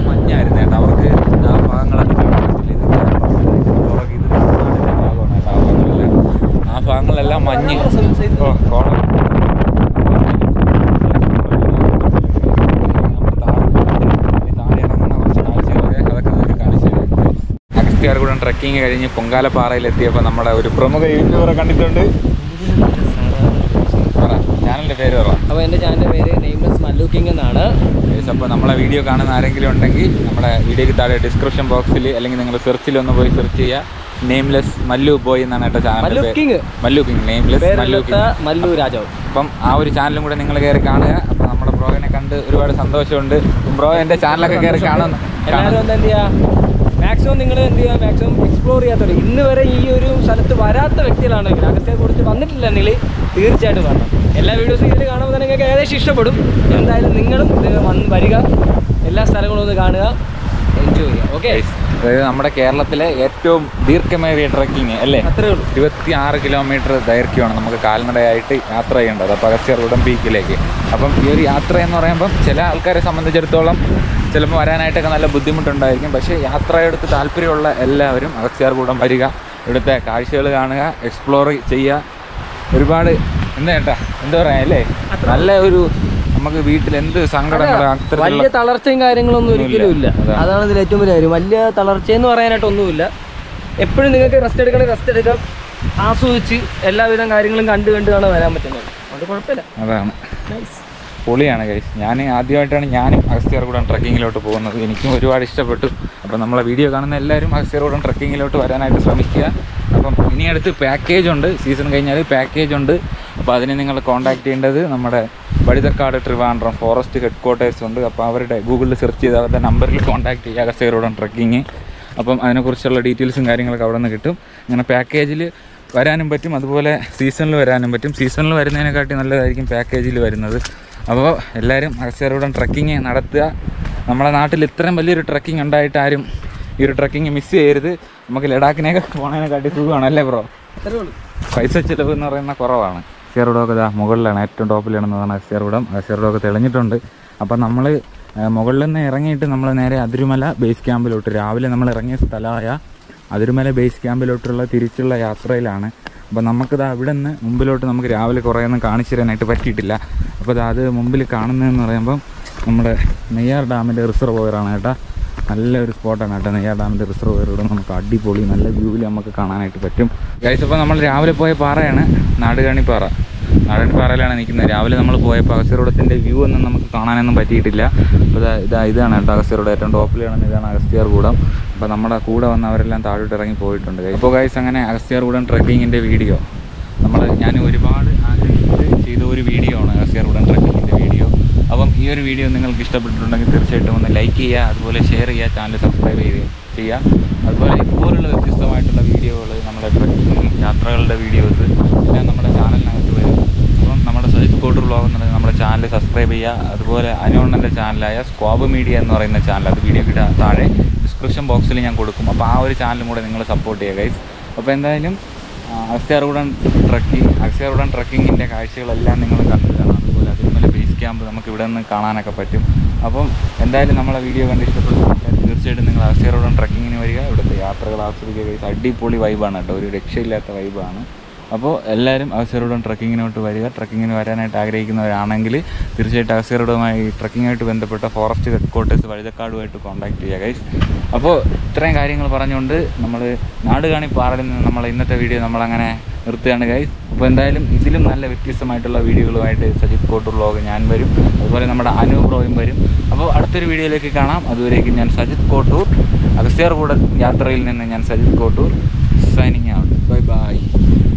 മഞ്ഞായിരുന്നു കേട്ടോ. അവർക്ക് ആ ഭാഗങ്ങളൊക്കെ കാണാൻ പറ്റില്ല. ഇത് തമിഴ്നാടിൻ്റെ ഭാഗമാണ് കേട്ടോ. ആ ഭാഗങ്ങളെല്ലാം മഞ്ഞ് കോളം അഗസ്ത്യാർകൂടം ട്രക്കിങ് കഴിഞ്ഞ് പൊങ്കാലപ്പാറയിലെത്തിയപ്പോൾ നമ്മുടെ ഒരു പ്രമുഖ യൂട്യൂബറെ കണ്ടിട്ടുണ്ട്. ചാനലിൻ്റെ പേര് പറ.
അപ്പോൾ എൻ്റെ ചാനലിൻ്റെ പേര് നെയിംലെസ് മല്ലു കിങ് എന്നാണ്.
അപ്പോൾ നമ്മളെ വീഡിയോ കാണുന്ന ആരെങ്കിലും ഉണ്ടെങ്കിൽ നമ്മുടെ വീഡിയോയ്ക്ക് താഴെ ഡിസ്ക്രിപ്ഷൻ ബോക്സിൽ അല്ലെങ്കിൽ നിങ്ങൾ സെർച്ചിൽ ഒന്ന് പോയി സെർച്ച് ചെയ്യുക. നെയിംലെസ് മല്ലു ബോയ് എന്നാണ് കേട്ടോ channel. Mallu king, nameless Mallu king,
Mallu രാജാവ്.
അപ്പം ആ ഒരു ചാനലും കൂടെ നിങ്ങൾ കയറി കാണുക. അപ്പം നമ്മുടെ ബ്രോയിനെ കണ്ട് ഒരുപാട് സന്തോഷമുണ്ട്. ബ്രോ എൻ്റെ ചാനലൊക്കെ കയറി കാണുന്നു.
എല്ലാവരും എന്താ ചെയ്യുക, മാക്സിമം നിങ്ങൾ എന്ത് ചെയ്യുക, മാക്സിമം എക്സ്പ്ലോർ ചെയ്യാത്തവർ, ഇന്ന് വരെ ഈ ഒരു സ്ഥലത്ത് വരാത്ത വ്യക്തികളാണെങ്കിൽ, അഗസ്ത്യാർകൂടത്തിൽ വന്നിട്ടില്ലെങ്കിൽ തീർച്ചയായിട്ടും വരണം. എല്ലാ വീഡിയോസും ഇതിൽ കാണുമ്പോൾ തന്നെ നിങ്ങൾക്ക് ഏകദേശം ഇഷ്ടപ്പെടും. എന്തായാലും നിങ്ങളും വന്ന് വരിക, എല്ലാ സ്ഥലങ്ങളും ഒന്ന് കാണുക, എൻജോയ് ചെയ്യുക. ഓക്കെ,
അതായത് നമ്മുടെ കേരളത്തിലെ ഏറ്റവും ദീർഘമേറിയ ട്രക്കിങ് അല്ലേ?
അത്രേ ഉള്ളൂ.
26 കിലോമീറ്റർ ദൈർഘ്യമാണ് നമുക്ക് കാൽനടയായിട്ട് യാത്ര ചെയ്യേണ്ടത്. അപ്പോൾ അഗസ്ത്യാർകൂടം പീക്കിലേക്ക്. അപ്പം ഈ ഒരു യാത്ര എന്ന് പറയുമ്പം ചില ആൾക്കാരെ സംബന്ധിച്ചിടത്തോളം ചിലപ്പോൾ വരാനായിട്ടൊക്കെ നല്ല ബുദ്ധിമുട്ടുണ്ടായിരിക്കും. പക്ഷേ യാത്രയെടുത്ത് താല്പര്യമുള്ള എല്ലാവരും അഗസ്ത്യാർകൂടം വരിക, ഇവിടുത്തെ കാഴ്ചകൾ കാണുക, എക്സ്പ്ലോർ ചെയ്യുക. ഒരുപാട് എന്താ ചേട്ടാ എന്താ പറയാ അല്ലേ, നല്ല ഒരു നമുക്ക് വീട്ടിൽ എന്ത് സങ്കടങ്ങളും
വലിയ തളർച്ചയും കാര്യങ്ങളൊന്നും ഒരിക്കലും ഇല്ല. അതാണ് ഇതിൽ ഏറ്റവും വലിയ കാര്യം. വലിയ തളർച്ചയെന്ന് പറയാനായിട്ടൊന്നുമില്ല. എപ്പോഴും നിങ്ങൾക്ക് റെസ്റ്റ് എടുക്കാം, ആസ്വദിച്ച് എല്ലാവിധം കാര്യങ്ങളും കണ്ട് കാണാൻ വരാൻ പറ്റുന്നത്. അതുകൊണ്ട് കുഴപ്പമില്ല.
അതാണ് പൊളിയാണ് ഗൈസ്. ഞാൻ ആദ്യമായിട്ടാണ് ഞാനും അഗസ്ത്യാർകൂടം ട്രക്കിങ്ങിലോട്ട് പോകുന്നത്. എനിക്കും ഒരുപാട് ഇഷ്ടപ്പെട്ടു. അപ്പോൾ നമ്മളെ വീഡിയോ കാണുന്ന എല്ലാവരും അഗസ്ത്യാർകൂടം ട്രക്കിങ്ങിലോട്ട് വരാനായിട്ട് ശ്രമിക്കുക. അപ്പം ഇനി അടുത്ത് പാക്കേജ് ഉണ്ട്, സീസൺ കഴിഞ്ഞാൽ പാക്കേജ് ഉണ്ട്. അപ്പോൾ അതിന് നിങ്ങൾ കോൺടാക്ട് ചെയ്യേണ്ടത് നമ്മുടെ വഴുതക്കാട് ട്രിവാൻഡ്രം ഫോറസ്റ്റ് ഹെഡ്ക്വാർട്ടേഴ്സ് ഉണ്ട്. അപ്പോൾ അവരുടെ ഗൂഗിളിൽ സെർച്ച് ചെയ്ത് അവരുടെ നമ്പറിൽ കോൺടാക്ട് ചെയ്യുക അഗസ്ത്യാർകൂടം ട്രക്കിങ്. അപ്പം അതിനെക്കുറിച്ചുള്ള ഡീറ്റെയിൽസും കാര്യങ്ങളൊക്കെ അവിടെ നിന്ന് കിട്ടും. ഇങ്ങനെ പാക്കേജിൽ വരാനും പറ്റും, അതുപോലെ സീസണിൽ വരാനും പറ്റും. സീസണിൽ വരുന്നതിനെക്കാട്ടി നല്ലതായിരിക്കും പാക്കേജിൽ വരുന്നത്. അപ്പോൾ എല്ലാവരും അഗസ്ത്യാർകൂടം ട്രക്കിങ് നടത്തുക. നമ്മുടെ നാട്ടിൽ ഇത്രയും വലിയൊരു ട്രക്കിംഗ് ഉണ്ടായിട്ട് ആരും ഈ ഒരു ട്രക്കിംഗ് മിസ് ചെയ്യരുത്. നമുക്ക് ലഡാക്കിനൊക്കെ പോകുന്നതിനെക്കാട്ടി സുഖമാണ് അല്ലേ ബ്രോ? പൈസ ചിലവ് എന്ന് പറയുന്ന കുറവാണ്. അഗസ്ത്യാർകൂടമൊക്കെ ഇതാ മുകളിലാണ്, ഏറ്റവും ടോപ്പിലാണെന്നതാണ് അഗസ്ത്യാർകൂടം. അഗസ്ത്യാർകൂടമൊക്കെ തെളിഞ്ഞിട്ടുണ്ട്. അപ്പം നമ്മൾ മുകളിൽ നിന്ന് ഇറങ്ങിയിട്ട് നമ്മൾ നേരെ അതിരുമല ബേസ് ക്യാമ്പിലോട്ട്, രാവിലെ നമ്മൾ ഇറങ്ങിയ സ്ഥലമായ അതിരുമല ബേസ് ക്യാമ്പിലോട്ടുള്ള തിരിച്ചുള്ള യാത്രയിലാണ്. അപ്പോൾ നമുക്കിത് അവിടെ നിന്ന് മുമ്പിലോട്ട് നമുക്ക് രാവിലെ കുറേയൊന്നും കാണിച്ചു തരാനായിട്ട് പറ്റിയിട്ടില്ല. അപ്പോൾ അത് മുമ്പിൽ കാണുന്നതെന്ന് പറയുമ്പം നമ്മുടെ നെയ്യാർ ഡാമിൻ്റെ റിസർവോയറാണ് കേട്ടോ. നല്ലൊരു സ്പോട്ടാണ് കേട്ടോ നെയ്യാർ ഡാമിൻ്റെ റിസർവോയറിലൂടെ നമുക്ക് അടിപൊളി നല്ല വ്യൂവിൽ നമുക്ക് കാണാനായിട്ട് പറ്റും ഗൈസ്. അപ്പോൾ നമ്മൾ രാവിലെ പോയ പാറയാണ് നാടുകാണിപ്പാറ. നാടുകാണിപ്പാറയിലാണ് നിൽക്കുന്നത്. രാവിലെ നമ്മൾ പോയപ്പോൾ അഗസ്ത്യാർകൂടത്തിൻ്റെ വ്യൂ ഒന്നും നമുക്ക് കാണാനൊന്നും പറ്റിയിട്ടില്ല. അപ്പോൾ ഇതാണ് കേട്ടോ അഗസ്ത്യാർകൂടം, ഏറ്റവും ടോപ്പിൽ കാണുന്നത് ഇതാണ് അഗസ്ത്യാർകൂടം. അപ്പോൾ നമ്മുടെ കൂടെ വന്നവരെല്ലാം താഴോട്ട് ഇറങ്ങി പോയിട്ടുണ്ട്. ഇപ്പോൾ ഗൈസ് അങ്ങനെ അഗസ്ത്യാർകൂടം ട്രക്കിങ്ങിൻ്റെ വീഡിയോ ഞാൻ ഒരുപാട് ആഗ്രഹിച്ചിട്ട് ചെയ്ത ഒരു വീഡിയോ ആണ് അഗസ്ത്യാർകൂടം ട്രക്കിങ്ങിൻ്റെ വീഡിയോ. അപ്പം ഈ ഒരു വീഡിയോ നിങ്ങൾക്ക് ഇഷ്ടപ്പെട്ടിട്ടുണ്ടെങ്കിൽ തീർച്ചയായിട്ടും ഒന്ന് ലൈക്ക് ചെയ്യുക, അതുപോലെ ഷെയർ ചെയ്യുക, ചാനൽ സബ്സ്ക്രൈബ് ചെയ്യുക. അതുപോലെ ഇതുപോലുള്ള വ്യത്യസ്തമായിട്ടുള്ള വീഡിയോകൾ, നമ്മുടെ ട്രക്കിംഗ് യാത്രകളുടെ വീഡിയോസ് എല്ലാം നമ്മുടെ ചാനലിനകത്ത് വരും. അപ്പം നമ്മുടെ സജിത് കോട്ടൂർ വ്ലോഗ് എന്ന് പറയുന്നത് നമ്മുടെ ചാനൽ സബ്സ്ക്രൈബ് ചെയ്യുക. അതുപോലെ അനുവണ്ണൻ്റെ ചാനലായ സ്ക്വാബ് മീഡിയ എന്ന് പറയുന്ന ചാനൽ, അത് വീഡിയോയ്ക്ക് താഴെ ഡിസ്ക്രിപ്ഷൻ ബോക്സിൽ ഞാൻ കൊടുക്കും. അപ്പോൾ ആ ഒരു ചാനലും കൂടെ നിങ്ങൾ സപ്പോർട്ട് ചെയ്യുക ഗൈസ്. അപ്പോൾ എന്തായാലും അഗസ്ത്യാർകൂടം ട്രക്കിങ്ങിൻ്റെ കാഴ്ചകളെല്ലാം നിങ്ങൾ കണ്ടതാണ്. അതുപോലെ അതിരുമല ബേസ് ക്യാമ്പ് നമുക്ക് ഇവിടെ നിന്ന് കാണാനൊക്കെ പറ്റും. അപ്പം എന്തായാലും നമ്മളെ വീഡിയോ കണ്ട് ഇഷ്ടപ്പെടുന്ന തീർച്ചയായിട്ടും നിങ്ങൾ അഗസ്ത്യാർകൂടം ട്രക്കിങ്ങിന് വരിക. ഇവിടുത്തെ യാത്രകൾ ആസ്വദിക്കുക. അടിപൊളി വൈബാണ് കേട്ടോ, ഒരു രക്ഷയില്ലാത്ത വൈബാണ്. അപ്പോൾ എല്ലാവരും അഗസ്ത്യാർകൂടം ട്രക്കിങ്ങിനോട്ട് വരിക. ട്രക്കിങ്ങിന് വരാനായിട്ട് ആഗ്രഹിക്കുന്നവരാണെങ്കിൽ തീർച്ചയായിട്ടും അഗസ്ത്യാർകൂടവുമായി ട്രക്കിങ്ങായിട്ട് ബന്ധപ്പെട്ട ഫോറസ്റ്റ് ഹെഡ്ക്വാർട്ടേഴ്സ് വഴുതക്കാടുമായിട്ട് കോൺടാക്ട് ചെയ്യുക ഗൈസ്. അപ്പോൾ ഇത്രയും കാര്യങ്ങൾ പറഞ്ഞുകൊണ്ട് നമ്മൾ നാടുകാണിപ്പാറയിൽ നിന്ന് നമ്മൾ ഇന്നത്തെ വീഡിയോ നമ്മളങ്ങനെ നിർത്തുകയാണ് ഗൈസ്. അപ്പോൾ എന്തായാലും ഇതിലും നല്ല വ്യത്യസ്തമായിട്ടുള്ള വീഡിയോകളുമായിട്ട് സജിത് കോട്ടൂർ വ്ലോഗ് ഞാൻ വരും. അതുപോലെ നമ്മുടെ അനു ബ്രോയും വരും. അപ്പോൾ അടുത്തൊരു വീഡിയോയിലേക്ക് കാണാം. അതുവരേക്കും ഞാൻ സജിത് കോട്ടൂർ, അഗസ്ത്യാർകൂടം യാത്രയിൽ നിന്ന് ഞാൻ Sajith Kottoor, signing out. Bye by.